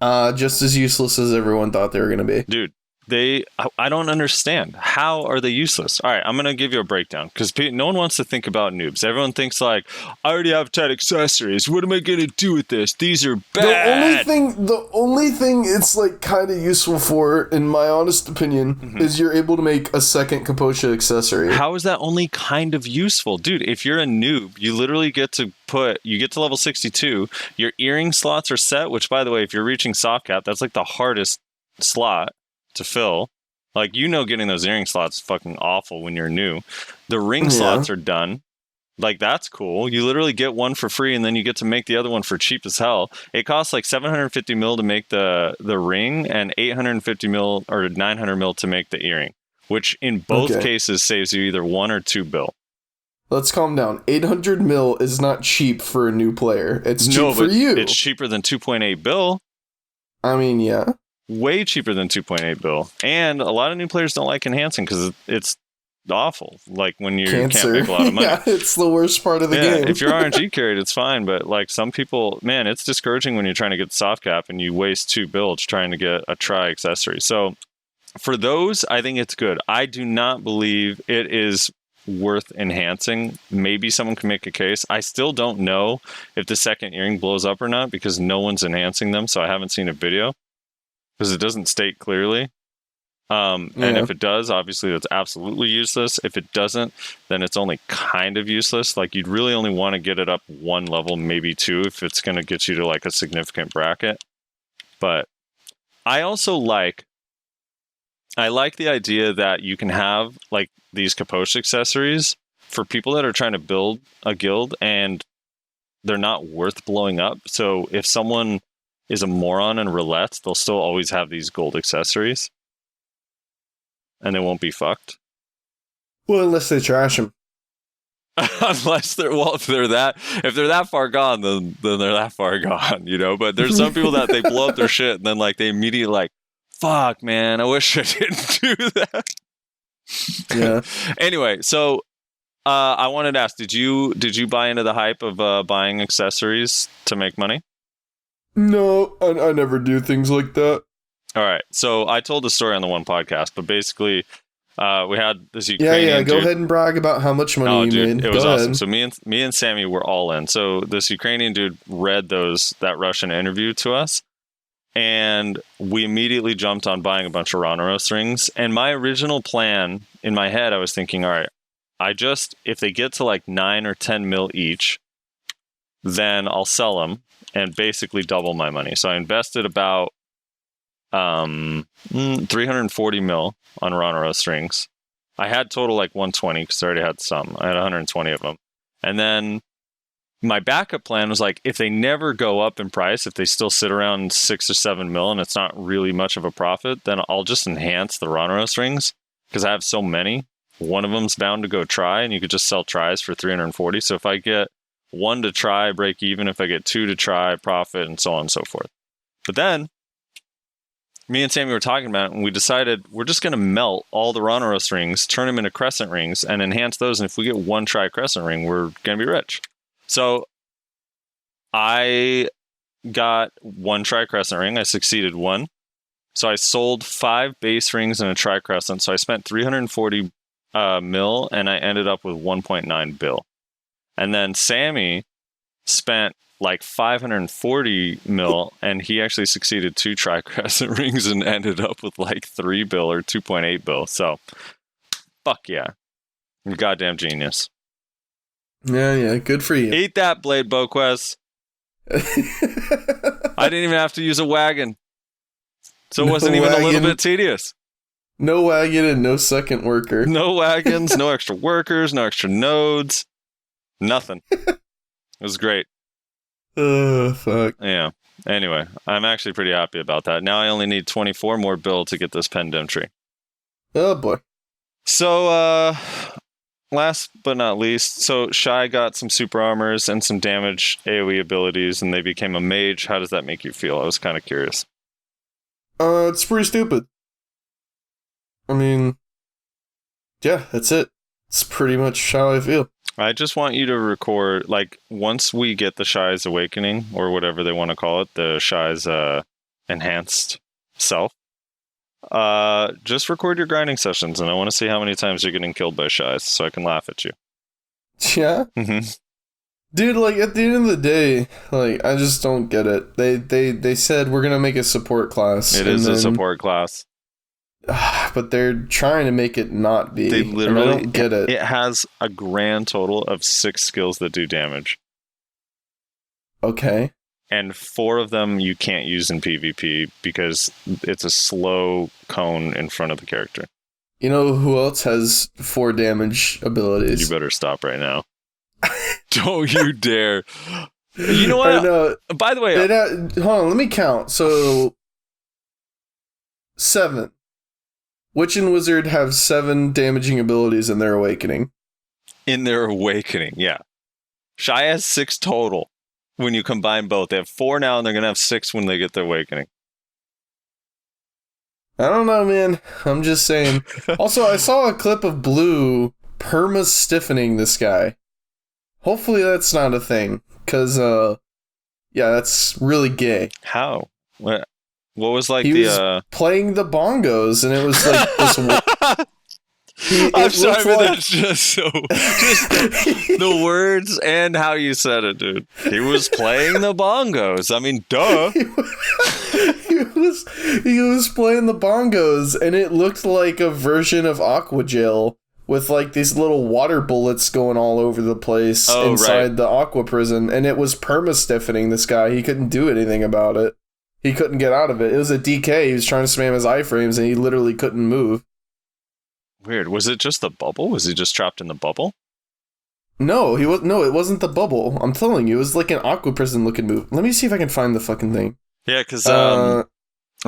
Just as useless as everyone thought they were going to be. Dude, I don't understand. How are they useless? All right, I'm going to give you a breakdown because no one wants to think about noobs. Everyone thinks like, I already have 10 accessories. What am I going to do with this? These are bad. The only thing it's like kind of useful for, in my honest opinion, is you're able to make a second Capotia accessory. How is that only kind of useful? Dude, if you're a noob, you literally get to level 62. Your earring slots are set, which by the way, if you're reaching soft cap, that's like the hardest slot to fill. Like, getting those earring slots is fucking awful when you're new. The ring slots are done. Like, that's cool. You literally get one for free and then you get to make the other one for cheap as hell. It costs like 750 mil to make the ring and 850 mil or 900 mil to make the earring, which in both cases saves you either 1 or 2 bill. Let's calm down. 800 mil is not cheap for a new player. It's cheap for you. It's cheaper than 2.8 bill. I mean, yeah. Way cheaper than 2.8 bill. And a lot of new players don't like enhancing because it's awful. Like when you can't make a lot of money. Yeah, it's the worst part of the game. If you're RNG carried, it's fine. But like some people, man, it's discouraging when you're trying to get soft cap and you waste 2 builds trying to get a tri accessory. So for those, I think it's good. I do not believe it is worth enhancing. Maybe someone can make a case. I still don't know if the second earring blows up or not because no one's enhancing them. So I haven't seen a video. Because it doesn't state clearly. And if it does, obviously that's absolutely useless. If it doesn't, then it's only kind of useless. Like you'd really only want to get it up 1 level, maybe 2, if it's going to get you to like a significant bracket. But I also like the idea that you can have like these Capotia accessories for people that are trying to build a guild and they're not worth blowing up. So if someone is a moron and roulette, they'll still always have these gold accessories. And they won't be fucked. Well, unless they trash them. Unless if they're that far gone, then they're that far gone, But there's some people that they blow up their shit and then like they immediately like, fuck man, I wish I didn't do that. Yeah. Anyway, so I wanted to ask, did you buy into the hype of buying accessories to make money? No, I never do things like that. All right. So I told the story on the one podcast, but basically we had this Ukrainian go ahead and brag about how much money you made. It was awesome. So me and Sammy were all in. So this Ukrainian dude read that Russian interview to us, and we immediately jumped on buying a bunch of Ranaros rings. And my original plan in my head, I was thinking, all right, if they get to like 9 or 10 mil each, then I'll sell them and basically double my money. So I invested about 340 mil on Ranaros rings. I had total like 120 because I already had some. I had 120 of them. And then my backup plan was like, if they never go up in price, if they still sit around 6 or 7 mil and it's not really much of a profit, then I'll just enhance the Ranaros rings because I have so many. One of them's bound to go try, and you could just sell tries for 340. So if I get 1 to try, break even. If I get 2 to try, profit, and so on and so forth. But then me and Sammy were talking about it, and we decided we're just going to melt all the Ranaros rings, turn them into crescent rings, and enhance those. And if we get 1 try crescent ring, we're going to be rich. So I got 1 try crescent ring. I succeeded 1. So I sold 5 base rings and a tri crescent. So I spent 340 mil, and I ended up with 1.9 bill. And then Sammy spent like 540 mil, and he actually succeeded 2 tri crescent rings and ended up with like 3 bill or 2.8 bill. So fuck yeah. You're goddamn genius. Yeah, good for you. Eat that, Blade Boquest. I didn't even have to use a wagon. So it wasn't even a little bit tedious. No wagon and no second worker. No wagons, no extra workers, no extra nodes. Nothing. It was great. Fuck. Yeah. Anyway, I'm actually pretty happy about that. Now I only need 24 more bill to get this Pendem tree. Oh boy. So, last but not least, so Shai got some super armors and some damage AoE abilities, and they became a mage. How does that make you feel? I was kind of curious. It's pretty stupid. I mean, yeah, that's it. It's pretty much how I feel. I just want you to record, like, once we get the Shai's Awakening, or whatever they want to call it, the Shai's enhanced self, Just record your grinding sessions, and I want to see how many times you're getting killed by Shais, so I can laugh at you. Yeah? Mm-hmm. Dude, like, at the end of the day, like, I just don't get it. They said we're gonna make a support class. It is a support class. But they're trying to make it not be. They literally, and I don't get it. It has a grand total of 6 skills that do damage. Okay. And 4 of them you can't use in PvP because it's a slow cone in front of the character. You know who else has 4 damage abilities? You better stop right now. Don't you dare. You know what? I know. By the way, hold on, let me count. So 7. Witch and Wizard have 7 damaging abilities in their awakening. In their awakening, yeah. Shai has 6 total when you combine both. They have 4 now, and they're going to have 6 when they get their awakening. I don't know, man. I'm just saying. Also, I saw a clip of Blue perma-stiffening this guy. Hopefully that's not a thing, because, yeah, that's really gay. How? What was like he was playing the bongos, and it was like this... I'm sorry, but that's just so... Just the words and how you said it, dude. He was playing the bongos. I mean, duh. He was playing the bongos, and it looked like a version of Aqua Gel with like these little water bullets going all over the place inside the Aqua Prison, and it was perma-stiffening this guy. He couldn't do anything about it. He couldn't get out of it. It was a DK. He was trying to spam his iframes, and he literally couldn't move. Weird. Was it just the bubble? Was he just trapped in the bubble? No, he was. No, it wasn't the bubble. I'm telling you, it was like an Aqua Prison looking move. Let me see if I can find the fucking thing. Yeah, because I'm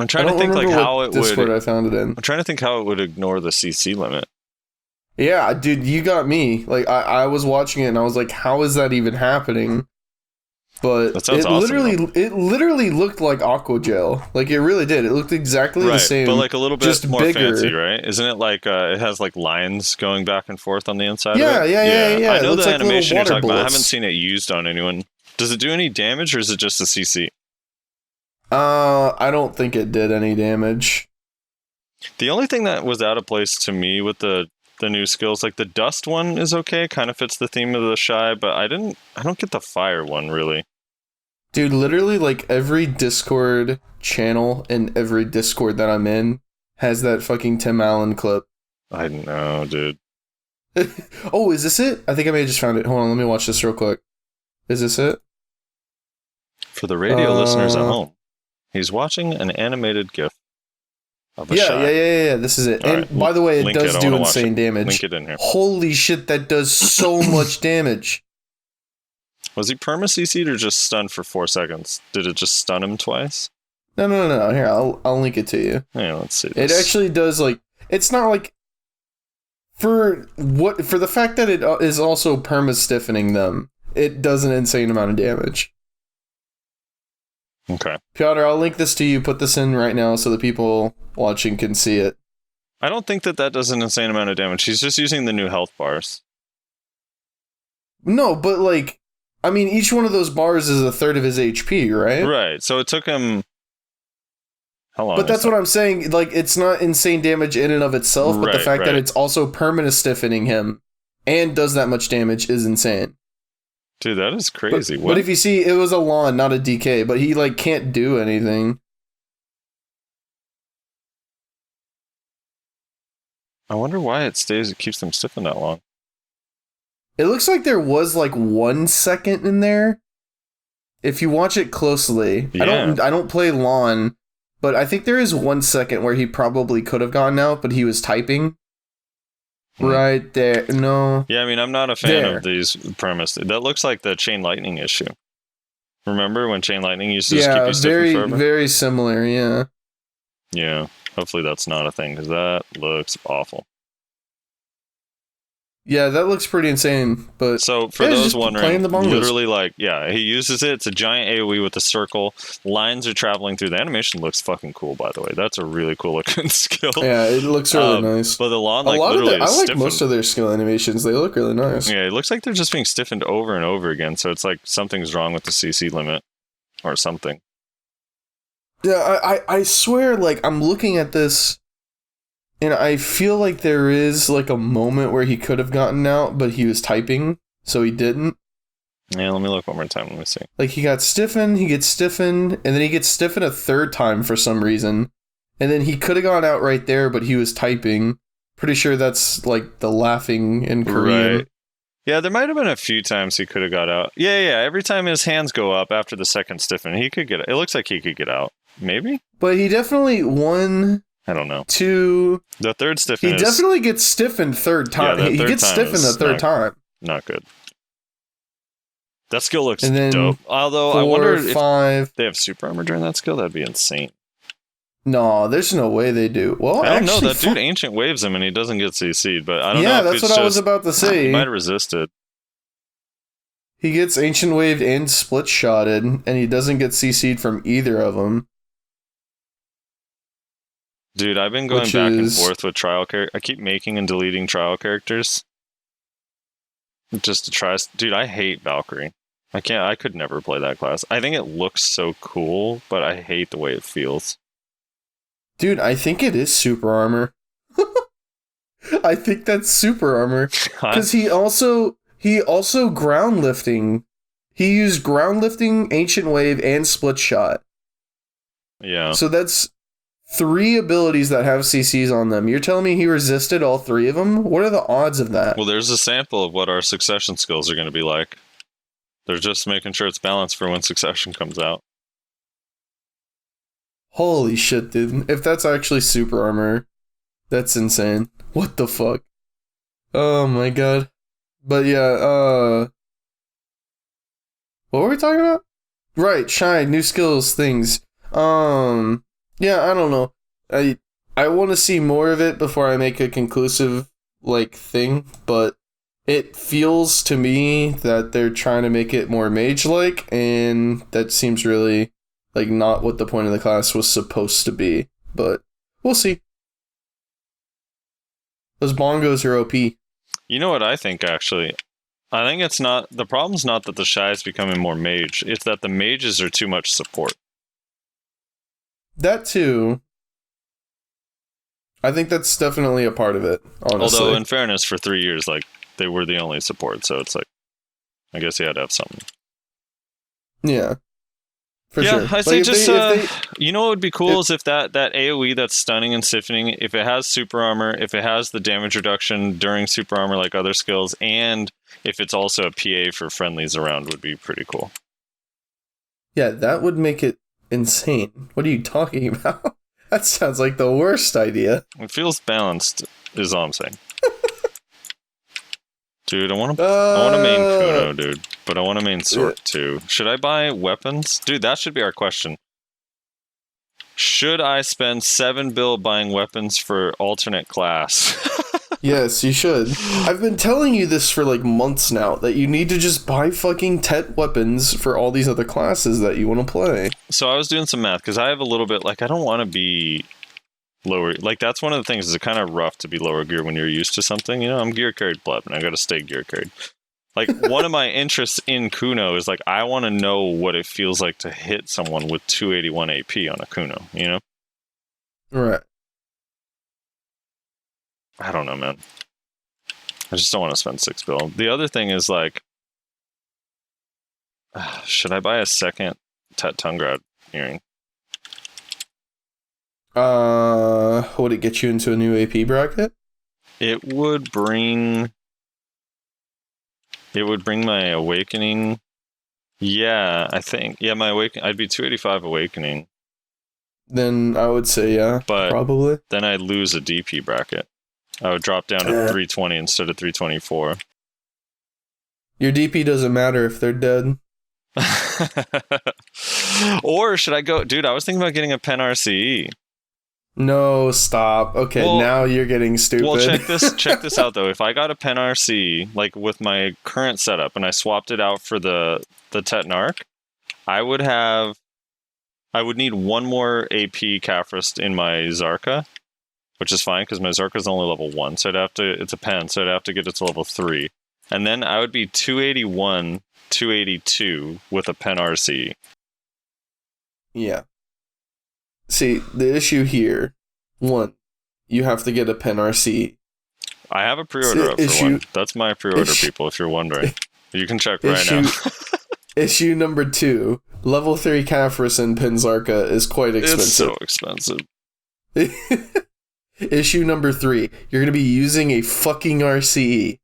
trying to think like how it Discord would. I found it in. I'm trying to think how it would ignore the CC limit. Yeah, dude, you got me. Like, I was watching it and I was like, how is that even happening? But that sounds it literally looked like Aqua Gel. Like, it really did. It looked exactly the same. But like a little bit just more bigger. fancy, right? Isn't it like it has like lines going back and forth on the inside yeah, of it? Yeah. I know the like animation you're talking about. I bullets. haven't seen it used on anyone. Does it do any damage or is it just a CC? I don't think it did any damage. The only thing that was out of place to me with the new skills, like the dust one is okay, kind of fits the theme of the Shai, but I don't get the fire one really. Dude, literally like every Discord channel and every Discord that I'm in has that fucking Tim Allen clip. I know, dude. Oh, is this it? I think I may have just found it. Hold on, let me watch this real quick. Is this it? For the radio listeners at home, he's watching an animated GIF of a Shai. Yeah. This is it. And by the way, it does do insane damage. Link it in here. Holy shit, that does so much damage. Was he perma CC'd or just stunned for 4 seconds? Did it just stun him twice? No. Here, I'll link it to you. Yeah, let's see this. It actually does, like, it's not like for the fact that it is also perma stiffening them. It does an insane amount of damage. Okay. Piotr, I'll link this to you. Put this in right now so the people watching can see it. I don't think that does an insane amount of damage. He's just using the new health bars. No, but like, I mean, each one of those bars is a third of his HP, right? Right. So it took him... How long? But that's what I'm saying. Like, it's not insane damage in and of itself, but the fact that it's also permanent stiffening him and does that much damage is insane. Dude, that is crazy. But if you see, it was a Lahn, not a DK, but he like can't do anything. I wonder why it keeps them stiffened that long. It looks like there was like 1 second in there. If you watch it closely, yeah. I don't play Lahn, but I think there is 1 second where he probably could have gone out, but he was typing. Right there. No. Yeah, I mean, I'm not a fan of these premise. That looks like the Chain Lightning issue. Remember when Chain Lightning used to just keep you stiffened forever? Very similar, yeah. Yeah. Hopefully that's not a thing, because that looks awful. Yeah, that looks pretty insane, but... So, for those wondering, literally, like, yeah, he uses it. It's a giant AoE with a circle. Lines are traveling through. The animation looks fucking cool, by the way. That's a really cool looking skill. Yeah, it looks really nice. But the Lahn, like, literally is I like stiffened. most of their skill animations. They look really nice. Yeah, it looks like they're just being stiffened over and over again, so it's like something's wrong with the CC limit. Or something. Yeah, I swear, like, I'm looking at this... And I feel like there is like a moment where he could have gotten out, but he was typing, so he didn't. Yeah, let me look one more time. Let me see. Like, he got stiffened, he gets stiffened, and then he gets stiffened a third time for some reason. And then he could have gone out right there, but he was typing. Pretty sure that's, like, the laughing in Korean. Right. Yeah, there might have been a few times he could have got out. Yeah. Every time his hands go up after the second stiffen, he could get it. It looks like he could get out. Maybe? But he definitely won. I don't know. Two. The third stiffen He definitely gets stiffened third time. Yeah, he gets stiffened the third time. Not good. That skill looks And then dope. Although, I 4, wonder if 5. they have super armor during that skill. That'd be insane. No, there's no way they do. Well, I don't know. actually, That dude ancient waves him and he doesn't get CC'd, but I don't know. Yeah, if that's it's what I was just- about to say. He might have resisted. He gets ancient waved and split shotted, and he doesn't get CC'd from either of them. Dude, I've been going back and forth with trial characters. I keep making and deleting trial characters. Just to try. Dude, I hate Valkyrie. I could never play that class. I think it looks so cool, but I hate the way it feels. Dude, I think it is super armor. I think that's super armor. Because he also ground lifting. He used ground lifting, ancient wave, and split shot. Yeah. So that's 3 abilities that have CCs on them. You're telling me he resisted all 3 of them? What are the odds of that? Well, there's a sample of what our succession skills are going to be like. They're just making sure it's balanced for when succession comes out. Holy shit, dude. If that's actually super armor, that's insane. What the fuck? Oh my god. But yeah, what were we talking about? Right, Shai, new skills, things. Yeah, I don't know. I want to see more of it before I make a conclusive, like, thing, but it feels to me that they're trying to make it more mage-like, and that seems really, like, not what the point of the class was supposed to be, but we'll see. Those bongos are OP. You know what I think, actually? I think it's not... The problem's not that the Shai is becoming more mage. It's that the mages are too much support. That too. I think that's definitely a part of it, honestly. Although, in fairness, for 3 years, like, they were the only support, so it's like... I guess he had to have something. Yeah. For sure. I say you know what would be cool is if that AoE that's stunning and stiffening, if it has super armor, if it has the damage reduction during super armor like other skills, and if it's also a PA for friendlies around would be pretty cool. Yeah, that would make it insane. What are you talking about? That sounds like the worst idea. It feels balanced, is all I'm saying. Dude, I want to main Kuno, dude. But I want to main Sork too. Should I buy weapons? Dude, that should be our question. Should I spend 7 bill buying weapons for alternate class? Yes, you should. I've been telling you this for like months now, that you need to just buy fucking Tet weapons for all these other classes that you want to play. So I was doing some math, because I have a little bit, like, I don't want to be lower, like, that's one of the things, is it's kind of rough to be lower gear when you're used to something, you know. I'm gear carried pleb, and I gotta stay gear carried. Like, one of my interests in Kuno is, like, I want to know what it feels like to hit someone with 281 AP on a Kuno, you know? Right. I don't know, man. I just don't want to spend 6 bill. The other thing is, like, should I buy a second Tet Tungrad earring? Would it get you into a new AP bracket? It would bring my awakening. Yeah, I think. Yeah, my awakening. I'd be 285 awakening. Then I would say yeah, but probably. Then I'd lose a DP bracket. I would drop down to 320 instead of 324. Your DP doesn't matter if they're dead. Or should I go... Dude, I was thinking about getting a Pen RCE. No, stop. Okay, well, now you're getting stupid. Well, check this out, though. If I got a Pen RCE, like with my current setup, and I swapped it out for the Tet Narc, I would need 1 more AP Cafrist in my Zarka, which is fine because my Zarka is only level 1, so it's a pen, so I'd have to get it to level 3. And then I would be 281, 282 with a Pen RC. Yeah. See, the issue here, 1, you have to get a pen RC. I have a pre-order up for Issue- one. That's my pre-order, people, if you're wondering. You can check right now. Issue number 2, level 3 Caphras and Penzarka is quite expensive. It's so expensive. Issue number 3, you're going to be using a fucking RCE.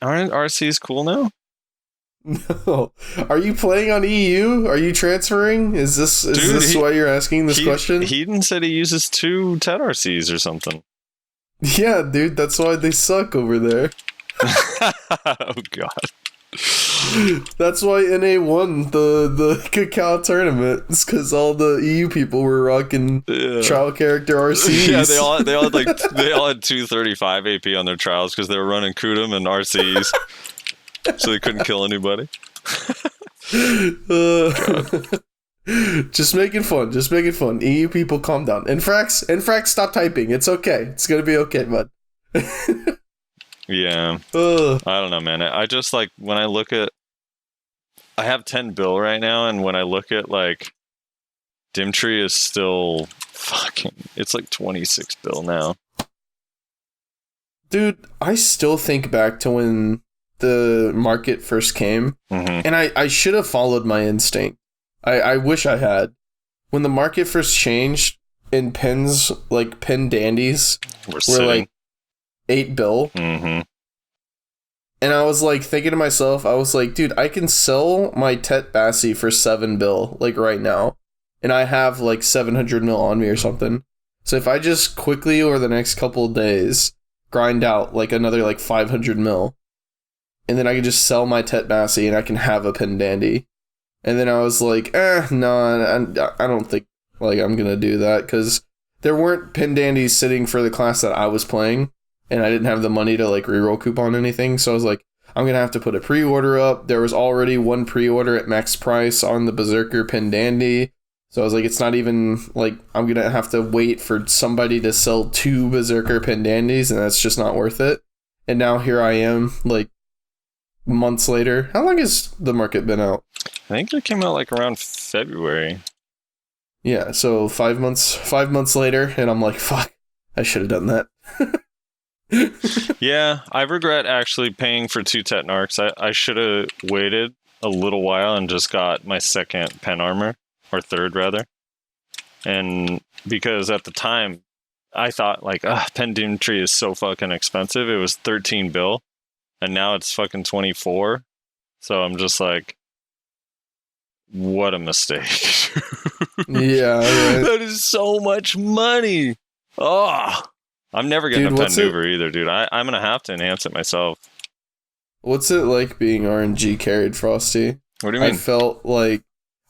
Aren't RCs cool now? No. Are you playing on EU? Are you transferring? Is this why you're asking this question? Heaton said he uses 2 TED RCs or something. Yeah, dude, that's why they suck over there. Oh, God. That's why NA won the Cacao tournament. It's because all the EU people were rocking trial character RCs. Yeah, they all had 235 AP on their trials because they were running Kudum and RCs, so they couldn't kill anybody. Just making fun. EU people, calm down. Infrax, stop typing. It's okay. It's gonna be okay, bud. Yeah. I don't know, man. I just like when I look at. I have 10 bill right now, and when I look at like, Dimtree is still fucking. It's like 26 bill now. Dude, I still think back to when the market first came, and I should have followed my instinct. I wish I had. When the market first changed, and pens, like pen dandies, were like 8 bill. Mm-hmm. And I was like thinking to myself, I was like, dude, I can sell my Tet Bassi for 7 bill, like right now. And I have like 700 mil on me or something. So if I just quickly over the next couple of days grind out like another like 500 mil, and then I can just sell my Tet Bassi and I can have a pen dandy. And then I was like, no, I don't think like I'm going to do that, because there weren't pen dandies sitting for the class that I was playing. And I didn't have the money to like reroll coupon anything, so I was like, I'm gonna have to put a pre-order up. There was already one pre-order at max price on the Berserker Pen Dandy, so I was like, it's not even like I'm gonna have to wait for somebody to sell 2 Berserker Pen Dandies, and that's just not worth it. And now here I am, like months later. How long has the market been out? I think it came out like around February. Yeah, so 5 months later, and I'm like, fuck, I should have done that. Yeah, I regret actually paying for 2 Tetnarchs. I should have waited a little while and just got my 2nd pen armor, or 3rd rather. And because at the time, I thought like, pen Dimtree is so fucking expensive. It was 13 bill, and now it's fucking 24. So I'm just like, what a mistake. Yeah, right. That is so much money. Oh, I'm never getting a pen Nuver either, dude. I'm going to have to enhance it myself. What's it like being RNG carried, Frosty? What do you mean? I felt like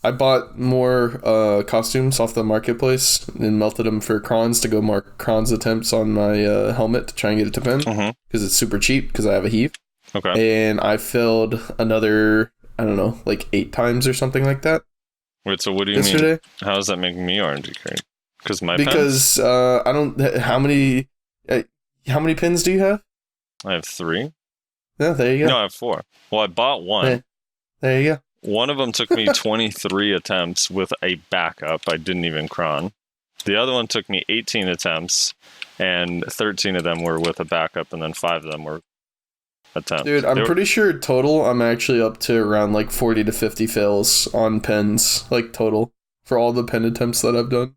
I bought more costumes off the marketplace and melted them for crons to go mark crons attempts on my helmet to try and get it to pen, because it's super cheap because I have a heave. Okay. And I failed another, I don't know, like 8 times or something like that. Wait, so what do you mean? How does that make me RNG carried? Because I don't. How many pins do you have? I have 3. Yeah, there you go. No, I have 4. Well, I bought 1. Yeah, there you go. One of them took me 23 attempts with a backup. I didn't even cron. The other one took me 18 attempts, and 13 of them were with a backup, and then 5 of them were attempts. Dude, I'm pretty sure total I'm actually up to around like 40 to 50 fails on pens, like total, for all the pen attempts that I've done.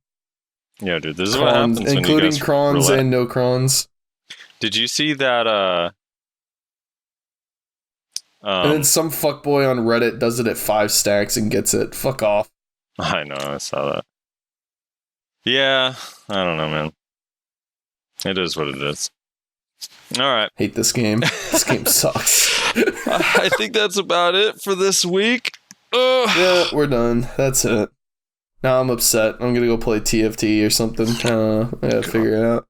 Yeah, dude, this is what happens when you guys including crons and no crons. Did you see that, and then some fuckboy on Reddit does it at 5 stacks and gets it. Fuck off. I know, I saw that. Yeah, I don't know, man. It is what it is. Alright. Hate this game. This game sucks. I think that's about it for this week. Yeah, we're done. That's it. Now I'm upset. I'm gonna go play TFT or something. I gotta figure it out.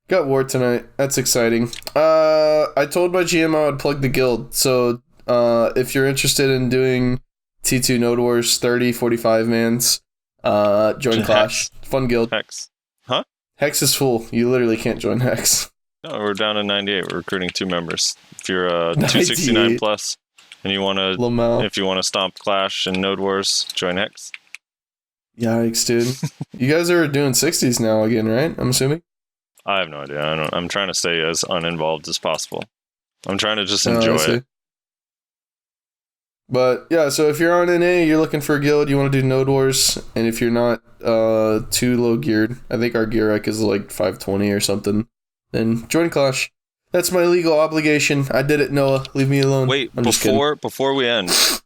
Got war tonight. That's exciting. I told my GM I would plug the guild. So if you're interested in doing T2 Node Wars 30, 45 mans, join Clash. Fun guild. Hex. Huh? Hex is full. You literally can't join Hex. No, we're down to 98. We're recruiting 2 members. If you're 269 plus and you want to, if you want to stomp Clash and Node Wars, join Hex. Yikes, dude. You guys are doing 60s now again, right? I'm assuming? I have no idea. I'm trying to stay as uninvolved as possible. I'm trying to just Oh, I enjoy see. it. But yeah, so if you're on NA, you're looking for a guild, you want to do Node Wars, and if you're not too low geared, I think our gear rec is like 520 or something, then join Clash. That's my legal obligation. I did it, Noah. Leave me alone. Wait, I'm just kidding. before we end, What's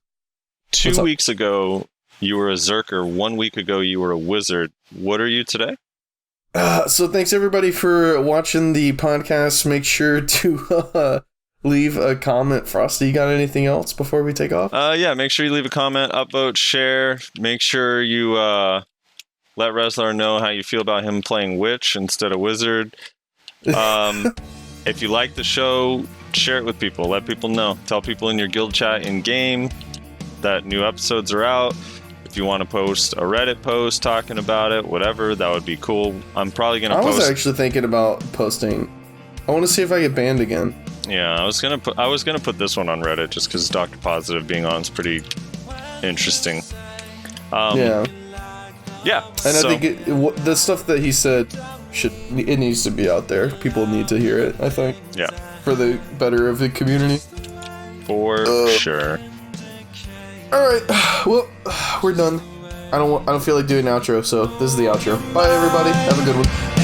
2 up? weeks ago you were a Zerker. 1 week ago you were a Wizard. What are you today? So thanks everybody for watching the podcast. Make sure to leave a comment. Frosty, you got anything else before we take off? Yeah, make sure you leave a comment, upvote, share. Make sure you let Rezlar know how you feel about him playing Witch instead of Wizard. If you like the show, share it with people. Let people know. Tell people in your guild chat in game that new episodes are out. If you want to post a Reddit post talking about it, whatever, that would be cool. I'm probably gonna post. I was actually thinking about posting. I want to see if I get banned again. Yeah, I was gonna put this one on Reddit just because Dr. Positive being on is pretty interesting. Yeah. And So, I think the stuff that he said it needs to be out there. People need to hear it, I think, yeah, for the better of the community. for sure. All right, well, we're done. I don't feel like doing an outro, so this is the outro. Bye, everybody. Have a good one.